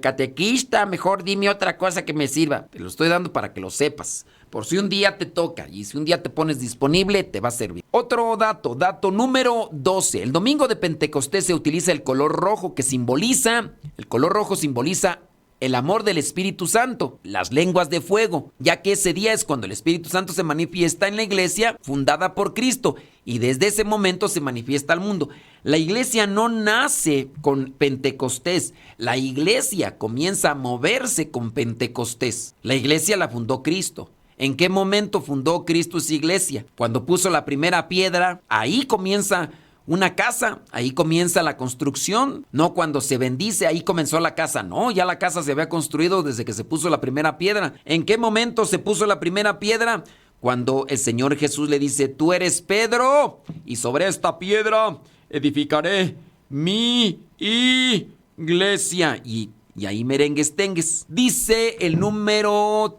catequista, mejor dime otra cosa que me sirva. Te lo estoy dando para que lo sepas. Por si un día te toca y si un día te pones disponible, te va a servir. Otro dato número 12. El domingo de Pentecostés se utiliza el color rojo el color rojo simboliza el amor del Espíritu Santo, las lenguas de fuego, ya que ese día es cuando el Espíritu Santo se manifiesta en la iglesia fundada por Cristo y desde ese momento se manifiesta al mundo. La iglesia no nace con Pentecostés, la iglesia comienza a moverse con Pentecostés. La iglesia la fundó Cristo. ¿En qué momento fundó Cristo su iglesia? Cuando puso la primera piedra, ahí comienza una casa, ahí comienza la construcción, no cuando se bendice, ahí comenzó la casa, no, ya la casa se había construido desde que se puso la primera piedra. ¿En qué momento se puso la primera piedra? Cuando el Señor Jesús le dice, tú eres Pedro, y sobre esta piedra edificaré mi iglesia. Y ahí merengues tengues. Dice el número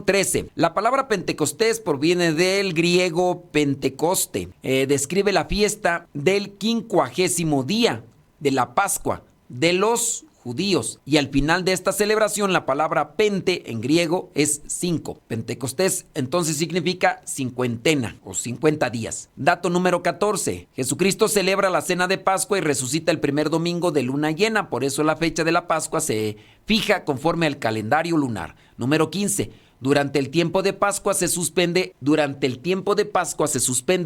13. La palabra Pentecostés proviene del griego Pentecoste. Describe la fiesta del 50º día de la Pascua de los judíos. Y al final de esta celebración, la palabra pente en griego es 5. Pentecostés entonces significa cincuentena o 50 días. Dato número 14. Jesucristo celebra la cena de Pascua y resucita el primer domingo de luna llena. Por eso la fecha de la Pascua se fija conforme al calendario lunar. Número 15. Durante el tiempo de Pascua se suspende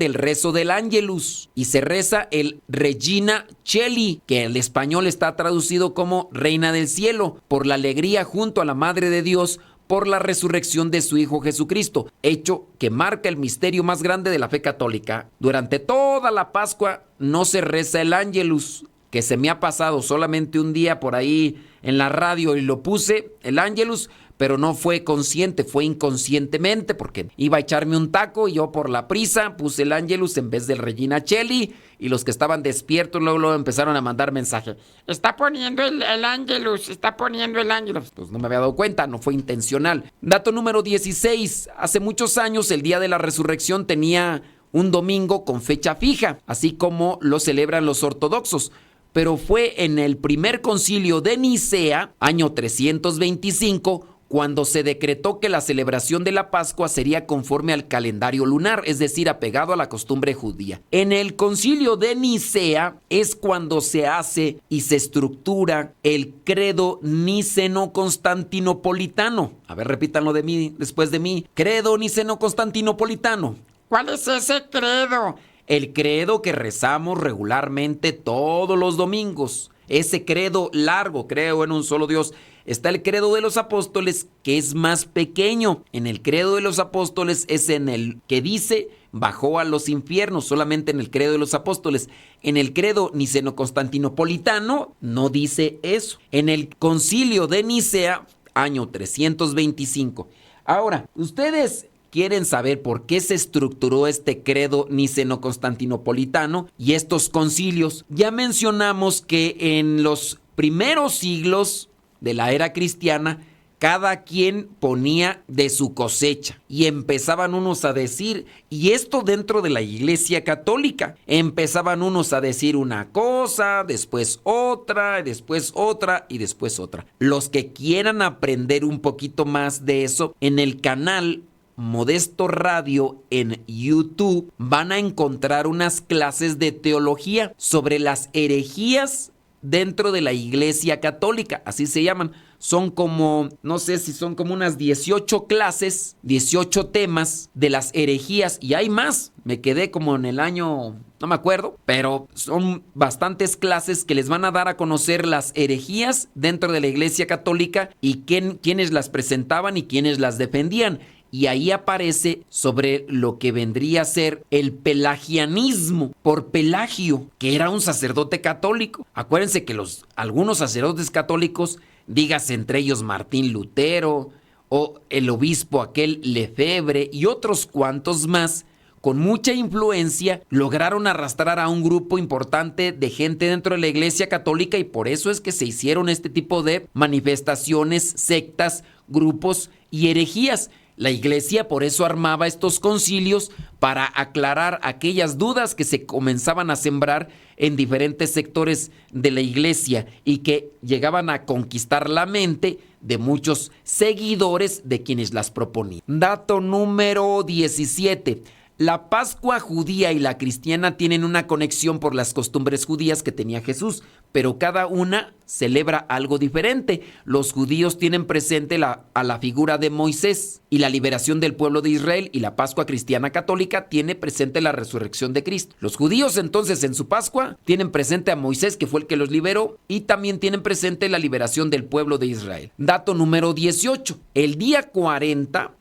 el rezo del Ángelus y se reza el Regina Coeli, que en español está traducido como Reina del Cielo, por la alegría junto a la Madre de Dios por la resurrección de su Hijo Jesucristo, hecho que marca el misterio más grande de la fe católica. Durante toda la Pascua no se reza el Ángelus, que se me ha pasado solamente un día por ahí en la radio y lo puse, el Ángelus, pero no fue consciente, fue inconscientemente, porque iba a echarme un taco y yo por la prisa puse el Ángelus en vez del Regina Coeli, y los que estaban despiertos luego empezaron a mandar mensaje. Está poniendo el Ángelus, está poniendo el Ángelus. Pues no me había dado cuenta, no fue intencional. Dato número 16. Hace muchos años el día de la resurrección tenía un domingo con fecha fija, así como lo celebran los ortodoxos. Pero fue en el primer concilio de Nicea, año 325, cuando se decretó que la celebración de la Pascua sería conforme al calendario lunar, es decir, apegado a la costumbre judía. En el concilio de Nicea es cuando se hace y se estructura el credo niceno-constantinopolitano. A ver, repítanlo después de mí. Credo niceno-constantinopolitano. ¿Cuál es ese credo? El credo que rezamos regularmente todos los domingos. Ese credo largo, creo en un solo Dios. Está el credo de los apóstoles, que es más pequeño. En el credo de los apóstoles es en el que dice bajó a los infiernos, solamente en el credo de los apóstoles. En el credo niceno-constantinopolitano no dice eso. En el concilio de Nicea, año 325. Ahora, ustedes quieren saber por qué se estructuró este credo niceno-constantinopolitano y estos concilios. Ya mencionamos que en los primeros siglos de la era cristiana, cada quien ponía de su cosecha y empezaban unos a decir, y esto dentro de la Iglesia Católica, empezaban unos a decir una cosa, después otra, después otra y después otra. Los que quieran aprender un poquito más de eso, en el canal Modesto Radio en YouTube van a encontrar unas clases de teología sobre las herejías dentro de la Iglesia Católica, así se llaman. Son como, no sé si son como unas 18 clases, 18 temas de las herejías, y hay más. Me quedé como en el año, no me acuerdo, pero son bastantes clases que les van a dar a conocer las herejías dentro de la Iglesia Católica y quiénes las presentaban y quiénes las defendían. Y ahí aparece sobre lo que vendría a ser el pelagianismo, por Pelagio, que era un sacerdote católico. Acuérdense que algunos sacerdotes católicos, dígase entre ellos Martín Lutero o el obispo aquel Lefebvre y otros cuantos más, con mucha influencia, lograron arrastrar a un grupo importante de gente dentro de la Iglesia Católica, y por eso es que se hicieron este tipo de manifestaciones, sectas, grupos y herejías. La Iglesia por eso armaba estos concilios para aclarar aquellas dudas que se comenzaban a sembrar en diferentes sectores de la Iglesia y que llegaban a conquistar la mente de muchos seguidores de quienes las proponían. Dato número 17. La Pascua judía y la cristiana tienen una conexión por las costumbres judías que tenía Jesús, pero cada una celebra algo diferente. Los judíos tienen presente a la figura de Moisés y la liberación del pueblo de Israel, y la Pascua cristiana católica tiene presente la resurrección de Cristo. Los judíos entonces en su Pascua tienen presente a Moisés, que fue el que los liberó, y también tienen presente la liberación del pueblo de Israel. Dato número 18. El día 40,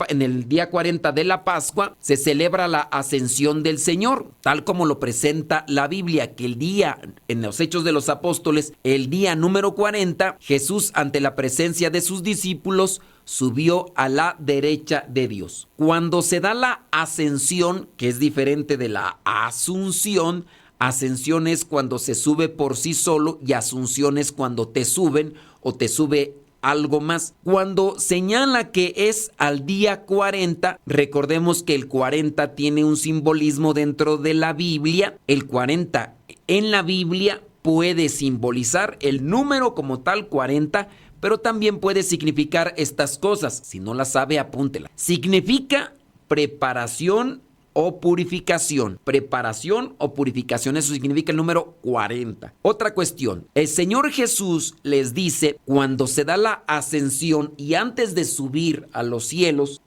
en el día 40 de la Pascua, se celebra la ascensión del Señor, tal como lo presenta la Biblia, que el día, en los Hechos de los Apóstoles, el día número 40, Jesús, ante la presencia de sus discípulos, subió a la derecha de Dios. Cuando se da la ascensión, que es diferente de la asunción, ascensión es cuando se sube por sí solo y asunción es cuando te suben o te sube algo más. Cuando señala que es al día 40, recordemos que el 40 tiene un simbolismo dentro de la Biblia. El 40 en la Biblia puede simbolizar el número como tal 40, pero también puede significar estas cosas. Si no la sabe, apúntela. Significa preparación o purificación. Preparación o purificación, eso significa el número 40. Otra cuestión, el Señor Jesús les dice cuando se da la ascensión y antes de subir a los cielos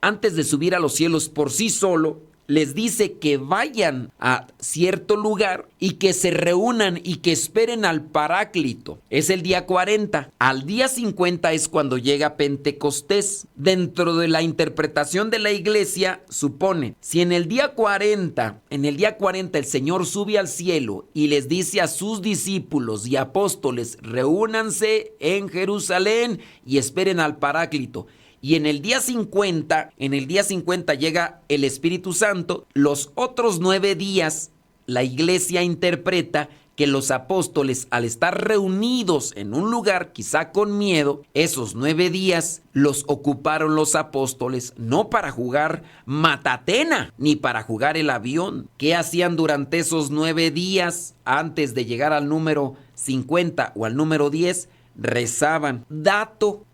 por sí solo, les dice que vayan a cierto lugar y que se reúnan y que esperen al Paráclito. Es el día 40. Al día 50 es cuando llega Pentecostés. Dentro de la interpretación de la iglesia, supone, si en el día 40 el Señor sube al cielo y les dice a sus discípulos y apóstoles, reúnanse en Jerusalén y esperen al Paráclito. Y en el día 50 llega el Espíritu Santo. Los otros 9 días, la iglesia interpreta que los apóstoles, al estar reunidos en un lugar, quizá con miedo, esos 9 días los ocuparon los apóstoles no para jugar matatena, ni para jugar el avión. ¿Qué hacían durante esos 9 días antes de llegar al número 50 o al número 10? Rezaban. Dato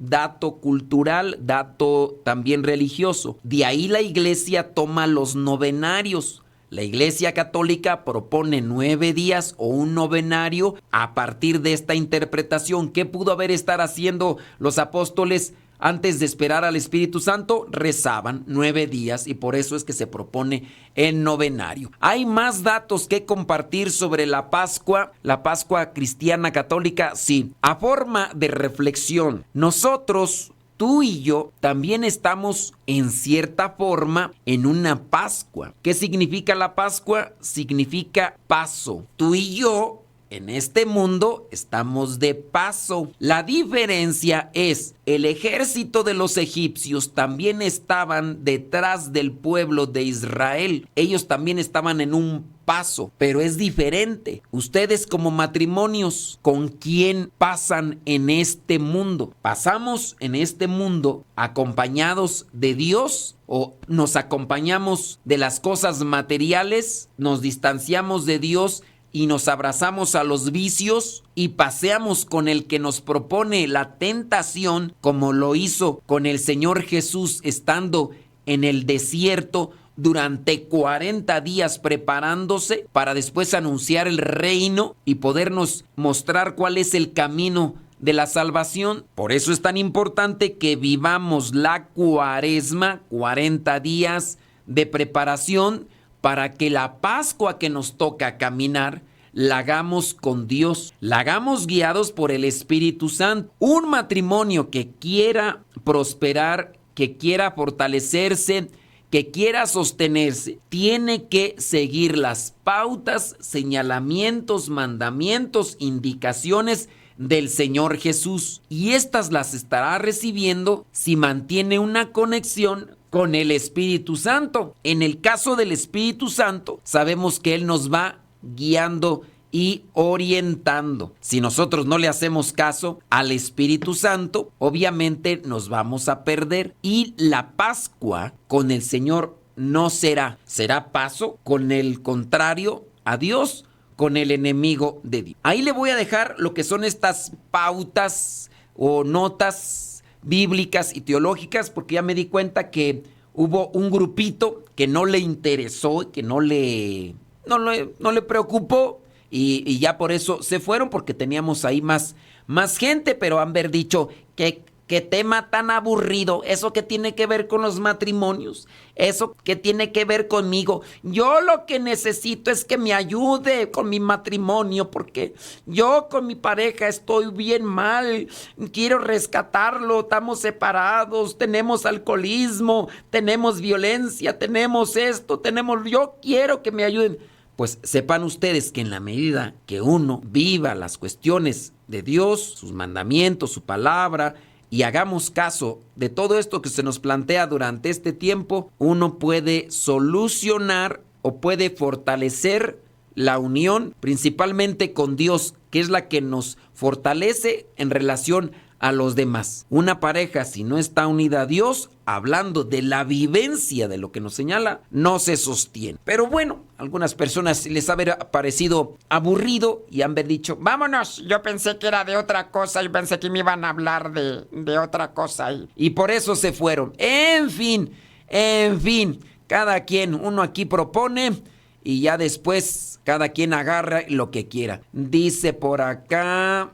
cultural, dato también religioso. De ahí la iglesia toma los novenarios. La iglesia católica propone 9 días o un novenario a partir de esta interpretación. ¿Qué pudo estar haciendo los apóstoles antes de esperar al Espíritu Santo? Rezaban 9 días y por eso es que se propone el novenario. Hay más datos que compartir sobre la Pascua cristiana católica. Sí, a forma de reflexión, nosotros, tú y yo, también estamos en cierta forma en una Pascua. ¿Qué significa la Pascua? Significa paso. Tú y yo en este mundo estamos de paso. La diferencia es, el ejército de los egipcios también estaban detrás del pueblo de Israel. Ellos también estaban en un paso, pero es diferente. Ustedes como matrimonios, ¿con quién pasan en este mundo? ¿Pasamos en este mundo acompañados de Dios o nos acompañamos de las cosas materiales? ¿Nos distanciamos de Dios y nos abrazamos a los vicios y paseamos con el que nos propone la tentación, como lo hizo con el Señor Jesús estando en el desierto durante 40 días preparándose para después anunciar el reino y podernos mostrar cuál es el camino de la salvación? Por eso es tan importante que vivamos la Cuaresma, 40 días de preparación, para que la Pascua que nos toca caminar, la hagamos con Dios, la hagamos guiados por el Espíritu Santo. Un matrimonio que quiera prosperar, que quiera fortalecerse, que quiera sostenerse, tiene que seguir las pautas, señalamientos, mandamientos, indicaciones del Señor Jesús. Y estas las estará recibiendo si mantiene una conexión con el Espíritu Santo. En el caso del Espíritu Santo, sabemos que Él nos va guiando y orientando. Si nosotros no le hacemos caso al Espíritu Santo, obviamente nos vamos a perder. Y la Pascua con el Señor no será paso con el contrario a Dios, con el enemigo de Dios. Ahí le voy a dejar lo que son estas pautas o notas bíblicas y teológicas, porque ya me di cuenta que hubo un grupito que no le interesó, que no le preocupó, y ya por eso se fueron, porque teníamos ahí más gente, pero han dicho que qué tema tan aburrido, eso que tiene que ver con los matrimonios, eso que tiene que ver conmigo. Yo lo que necesito es que me ayude con mi matrimonio, porque yo con mi pareja estoy bien mal, quiero rescatarlo, estamos separados, tenemos alcoholismo, tenemos violencia, tenemos esto, yo quiero que me ayuden. Pues sepan ustedes que en la medida que uno viva las cuestiones de Dios, sus mandamientos, su palabra, y hagamos caso de todo esto que se nos plantea durante este tiempo, uno puede solucionar o puede fortalecer la unión principalmente con Dios, que es la que nos fortalece en relación a los demás. Una pareja, si no está unida a Dios, hablando de la vivencia de lo que nos señala, no se sostiene. Pero bueno, a algunas personas les ha parecido aburrido y han dicho, vámonos, yo pensé que era de otra cosa, yo pensé que me iban a hablar de otra cosa. Y por eso se fueron. En fin, cada quien, uno aquí propone y ya después cada quien agarra lo que quiera. Dice por acá,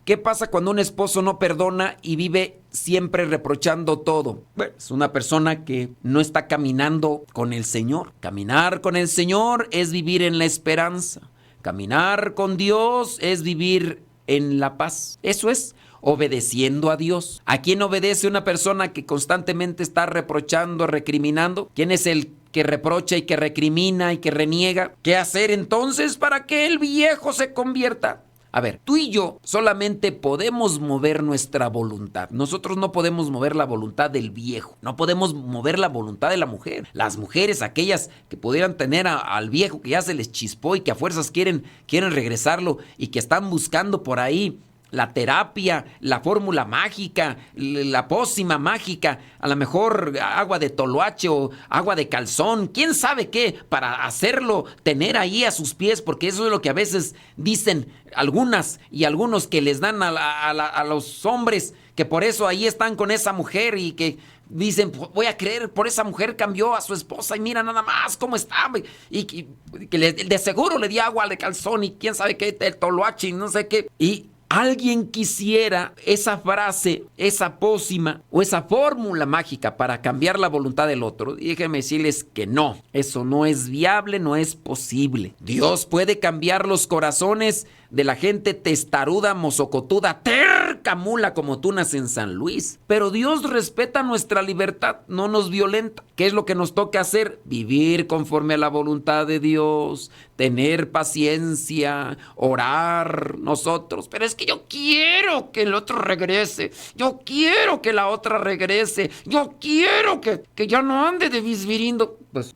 ¿qué pasa cuando un esposo no perdona y vive siempre reprochando todo? Bueno, es una persona que no está caminando con el Señor. Caminar con el Señor es vivir en la esperanza. Caminar con Dios es vivir en la paz. Eso es obedeciendo a Dios. ¿A quién obedece una persona que constantemente está reprochando, recriminando? ¿Quién es el que reprocha y que recrimina y que reniega? ¿Qué hacer entonces para que el viejo se convierta? A ver, tú y yo solamente podemos mover nuestra voluntad. Nosotros no podemos mover la voluntad del viejo. No podemos mover la voluntad de la mujer. Las mujeres, aquellas que pudieran tener al viejo que ya se les chispó y que a fuerzas quieren regresarlo y que están buscando por ahí la terapia, la fórmula mágica, la pócima mágica, a lo mejor agua de toloache o agua de calzón, quién sabe qué, para hacerlo tener ahí a sus pies, porque eso es lo que a veces dicen algunas y algunos que les dan a los hombres, que por eso ahí están con esa mujer y que dicen, voy a creer, por esa mujer cambió a su esposa y mira nada más cómo está. Y que de seguro le dio agua de calzón y quién sabe qué, el toloache y no sé qué. Y alguien quisiera esa frase, esa pócima o esa fórmula mágica para cambiar la voluntad del otro. Y déjenme decirles que no, eso no es viable, no es posible. Dios puede cambiar los corazones de la gente testaruda, mozocotuda, terca mula como tunas en San Luis. Pero Dios respeta nuestra libertad, no nos violenta. ¿Qué es lo que nos toca hacer? Vivir conforme a la voluntad de Dios, tener paciencia, orar nosotros. Pero es que yo quiero que el otro regrese, yo quiero que la otra regrese, yo quiero que ya no ande de bisbirindo. Pues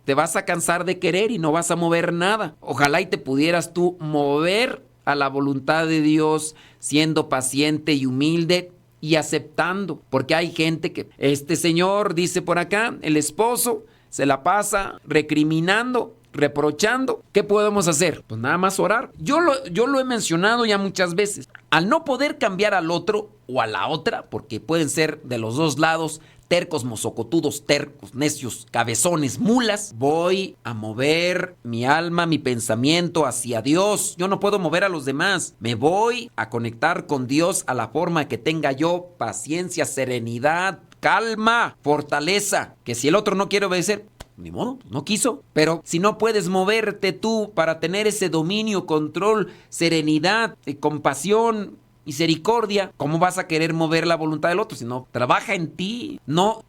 te vas a cansar de querer y no vas a mover nada. Ojalá y te pudieras tú mover a la voluntad de Dios, siendo paciente y humilde y aceptando. Porque hay gente que, este señor dice por acá, el esposo se la pasa recriminando, reprochando. ¿Qué podemos hacer? Pues nada más orar. Yo lo he mencionado ya muchas veces. Al no poder cambiar al otro o a la otra, porque pueden ser de los dos lados, tercos, mozocotudos, tercos, necios, cabezones, mulas, voy a mover mi alma, mi pensamiento hacia Dios. Yo no puedo mover a los demás. Me voy a conectar con Dios a la forma que tenga yo paciencia, serenidad, calma, fortaleza. Que si el otro no quiere obedecer, ni modo, no quiso. Pero si no puedes moverte tú para tener ese dominio, control, serenidad, compasión, misericordia, ¿cómo vas a querer mover la voluntad del otro? Si no, trabaja en ti. No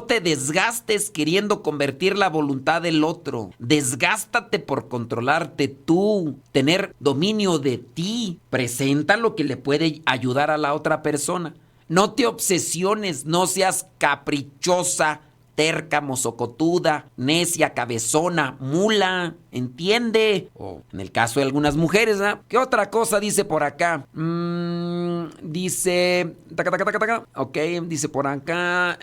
te desgastes queriendo convertir la voluntad del otro. Desgástate por controlarte tú, tener dominio de ti. Presenta lo que le puede ayudar a la otra persona. No te obsesiones, no seas caprichosa, terca, mozocotuda, necia, cabezona, mula, ¿entiende? O en el caso de algunas mujeres, ¿eh? ¿Qué otra cosa dice por acá? Dice... Ok, dice por acá...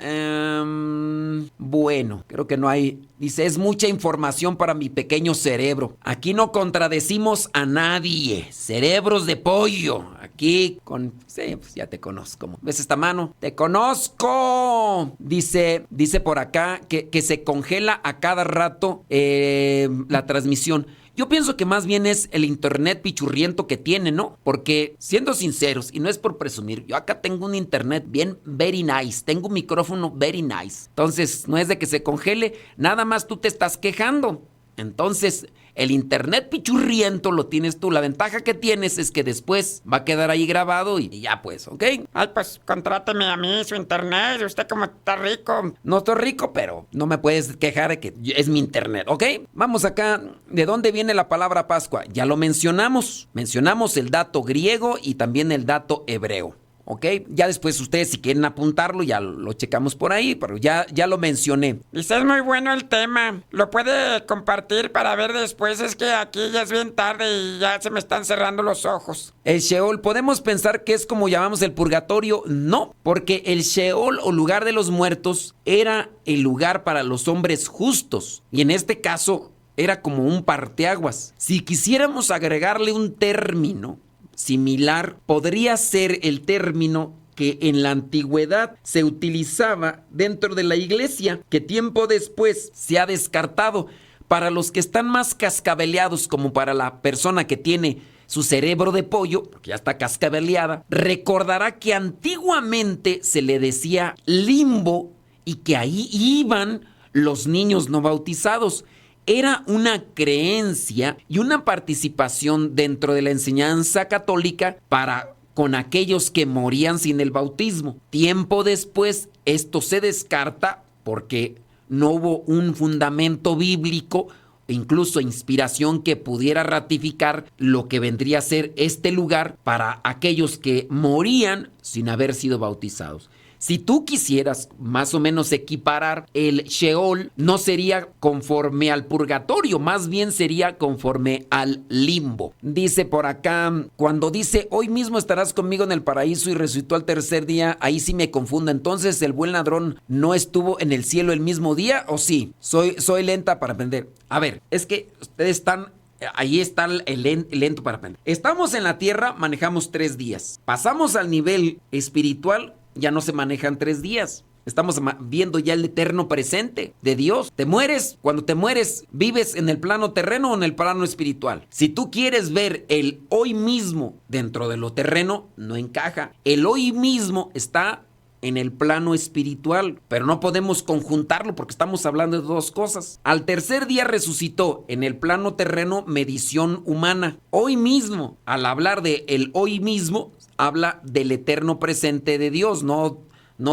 bueno, creo que no hay... Dice, es mucha información para mi pequeño cerebro. Aquí no contradecimos a nadie. Cerebros de pollo. Aquí con... Sí, pues ya te conozco. ¿Ves esta mano? ¡Te conozco! Dice por acá que se congela a cada rato la transmisión. Yo pienso que más bien es el internet pichurriento que tiene, ¿no? Porque, siendo sinceros, y no es por presumir, yo acá tengo un internet bien very nice, tengo un micrófono very nice. Entonces, no es de que se congele, nada más tú te estás quejando. Entonces, el internet pichurriento lo tienes tú. La ventaja que tienes es que después va a quedar ahí grabado y ya pues, ¿ok? Ay, pues contráteme a mí su internet. Usted como está rico. No estoy rico, pero no me puedes quejar de que es mi internet, ¿ok? Vamos acá. ¿De dónde viene la palabra Pascua? Ya lo mencionamos. Mencionamos el dato griego y también el dato hebreo. ¿ok? Ya después ustedes si quieren apuntarlo, ya lo checamos por ahí, pero ya lo mencioné. Dice, es muy bueno el tema. Lo puede compartir para ver después. Es que aquí ya es bien tarde y ya se me están cerrando los ojos. El Sheol, ¿podemos pensar que es como llamamos el purgatorio? No, porque el Sheol o lugar de los muertos era el lugar para los hombres justos. Y en este caso era como un parteaguas. Si quisiéramos agregarle un término similar, podría ser el término que en la antigüedad se utilizaba dentro de la iglesia, que tiempo después se ha descartado. Para los que están más cascabeleados, como para la persona que tiene su cerebro de pollo, porque ya está cascabeleada, recordará que antiguamente se le decía limbo y que ahí iban los niños no bautizados. Era una creencia y una participación dentro de la enseñanza católica para con aquellos que morían sin el bautismo. Tiempo después, esto se descarta porque no hubo un fundamento bíblico, incluso inspiración que pudiera ratificar lo que vendría a ser este lugar para aquellos que morían sin haber sido bautizados. Si tú quisieras más o menos equiparar el Sheol, no sería conforme al purgatorio, más bien sería conforme al limbo. Dice por acá, cuando dice, hoy mismo estarás conmigo en el paraíso y resucitó al tercer día, ahí sí me confundo. Entonces, ¿el buen ladrón no estuvo en el cielo el mismo día o sí? Soy lenta para aprender. A ver, es que ustedes están... Ahí está el lento para aprender. Estamos en la tierra, manejamos 3 días. Pasamos al nivel espiritual, ya no se manejan 3 días. Estamos viendo ya el eterno presente de Dios. Te mueres, cuando te mueres, ¿vives en el plano terreno o en el plano espiritual? Si tú quieres ver el hoy mismo dentro de lo terreno, no encaja. El hoy mismo está en el plano espiritual, pero no podemos conjuntarlo porque estamos hablando de 2 cosas. Al tercer día resucitó en el plano terreno, medición humana. Hoy mismo, al hablar de el hoy mismo, habla del eterno presente de Dios, no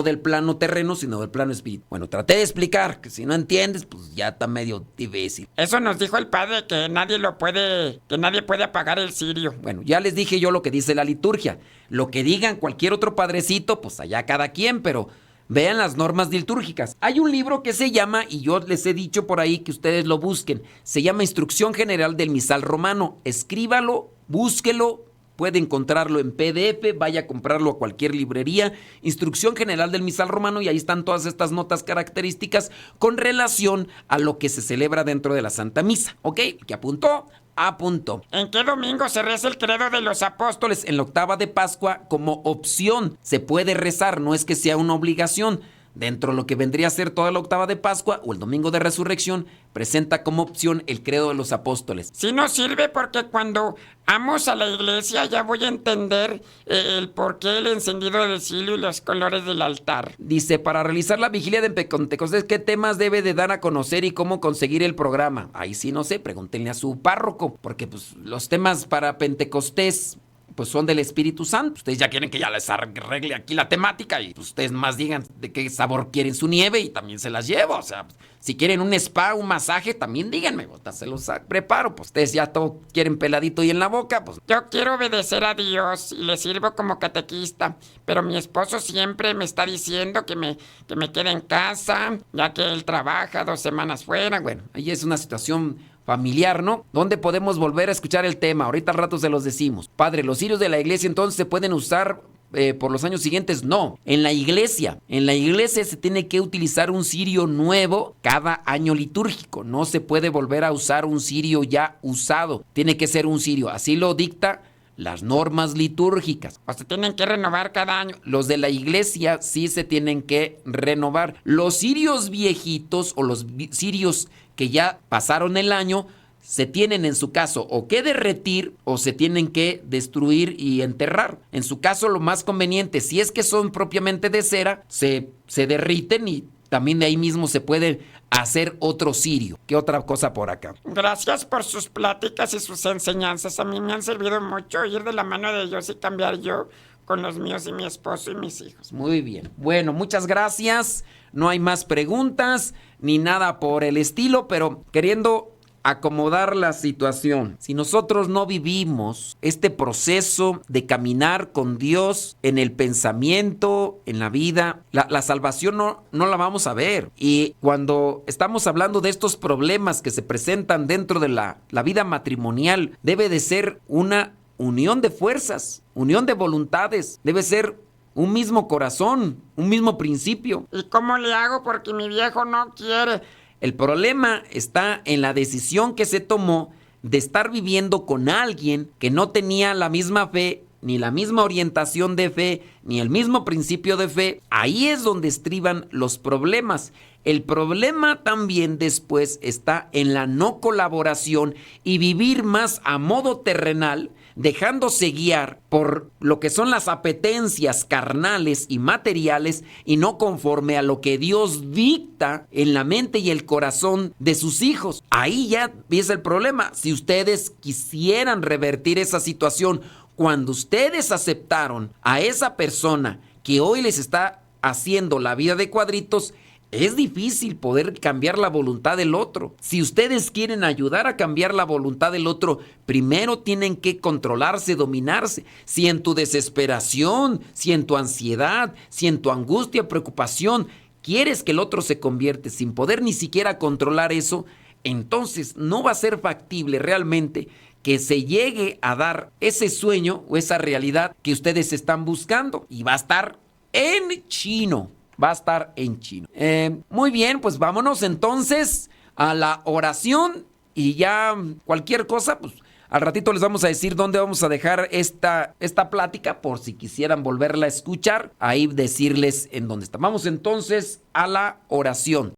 del plano terreno, sino del plano espiritual. Bueno, traté de explicar, que si no entiendes, pues ya está medio difícil. Eso nos dijo el padre, que nadie puede apagar el cirio. Bueno, ya les dije yo lo que dice la liturgia. Lo que digan cualquier otro padrecito, pues allá cada quien, pero vean las normas litúrgicas. Hay un libro que se llama, y yo les he dicho por ahí que ustedes lo busquen, se llama Instrucción General del Misal Romano. Escríbalo, búsquelo. Puede encontrarlo en PDF, vaya a comprarlo a cualquier librería. Instrucción General del Misal Romano, y ahí están todas estas notas características con relación a lo que se celebra dentro de la Santa Misa. ¿Ok? ¿Que apuntó? Apuntó. ¿En qué domingo se reza el credo de los apóstoles? En la octava de Pascua, como opción. Se puede rezar, no es que sea una obligación. Dentro de lo que vendría a ser toda la octava de Pascua o el domingo de resurrección, presenta como opción el credo de los apóstoles. Sí nos sirve porque cuando vamos a la iglesia ya voy a entender el porqué, el encendido del cirio y los colores del altar. Dice, para realizar la vigilia de Pentecostés, ¿qué temas debe de dar a conocer y cómo conseguir el programa? Ahí sí no sé, pregúntenle a su párroco, porque pues los temas para Pentecostés pues son del Espíritu Santo. Ustedes ya quieren que ya les arregle aquí la temática y ustedes más digan de qué sabor quieren su nieve y también se las llevo. O sea, si quieren un spa, un masaje, también díganme, se los preparo. Pues ustedes ya todo quieren peladito y en la boca, pues. Yo quiero obedecer a Dios y le sirvo como catequista, pero mi esposo siempre me está diciendo que me quede en casa, ya que él trabaja 2 semanas fuera. Bueno, ahí es una situación familiar, ¿no? ¿Dónde podemos volver a escuchar el tema? Ahorita al rato se los decimos. Padre, ¿los cirios de la iglesia entonces se pueden usar por los años siguientes? No. En la iglesia se tiene que utilizar un cirio nuevo cada año litúrgico. No se puede volver a usar un cirio ya usado. Tiene que ser un cirio. Así lo dicta las normas litúrgicas. O se tienen que renovar cada año. Los de la iglesia sí se tienen que renovar. Los cirios viejitos o los cirios que ya pasaron el año se tienen en su caso o que derretir o se tienen que destruir y enterrar. En su caso lo más conveniente, si es que son propiamente de cera, se derriten y también de ahí mismo se puede hacer otro cirio. ¿Qué otra cosa por acá? Gracias por sus pláticas y sus enseñanzas. A mí me han servido mucho ir de la mano de Dios y cambiar yo con los míos y mi esposo y mis hijos. Muy bien. Bueno, muchas gracias. No hay más preguntas ni nada por el estilo, pero queriendo acomodar la situación. Si nosotros no vivimos este proceso de caminar con Dios en el pensamiento, en la vida, la salvación no la vamos a ver. Y cuando estamos hablando de estos problemas que se presentan dentro de la vida matrimonial, debe de ser una unión de fuerzas, unión de voluntades, debe ser un mismo corazón, un mismo principio. ¿Y cómo le hago porque mi viejo no quiere? El problema está en la decisión que se tomó de estar viviendo con alguien que no tenía la misma fe, ni la misma orientación de fe, ni el mismo principio de fe. Ahí es donde estriban los problemas. El problema también después está en la no colaboración y vivir más a modo terrenal, dejándose guiar por lo que son las apetencias carnales y materiales y no conforme a lo que Dios dicta en la mente y el corazón de sus hijos. Ahí ya empieza el problema. Si ustedes quisieran revertir esa situación, cuando ustedes aceptaron a esa persona que hoy les está haciendo la vida de cuadritos, es difícil poder cambiar la voluntad del otro. Si ustedes quieren ayudar a cambiar la voluntad del otro, primero tienen que controlarse, dominarse. Si en tu desesperación, si en tu ansiedad, si en tu angustia, preocupación, quieres que el otro se convierte sin poder ni siquiera controlar eso, entonces no va a ser factible realmente que se llegue a dar ese sueño o esa realidad que ustedes están buscando. Y va a estar en chino. Va a estar en chino. Muy bien, pues vámonos entonces a la oración y ya cualquier cosa, pues al ratito les vamos a decir dónde vamos a dejar esta plática por si quisieran volverla a escuchar, ahí decirles en dónde está. Vamos entonces a la oración.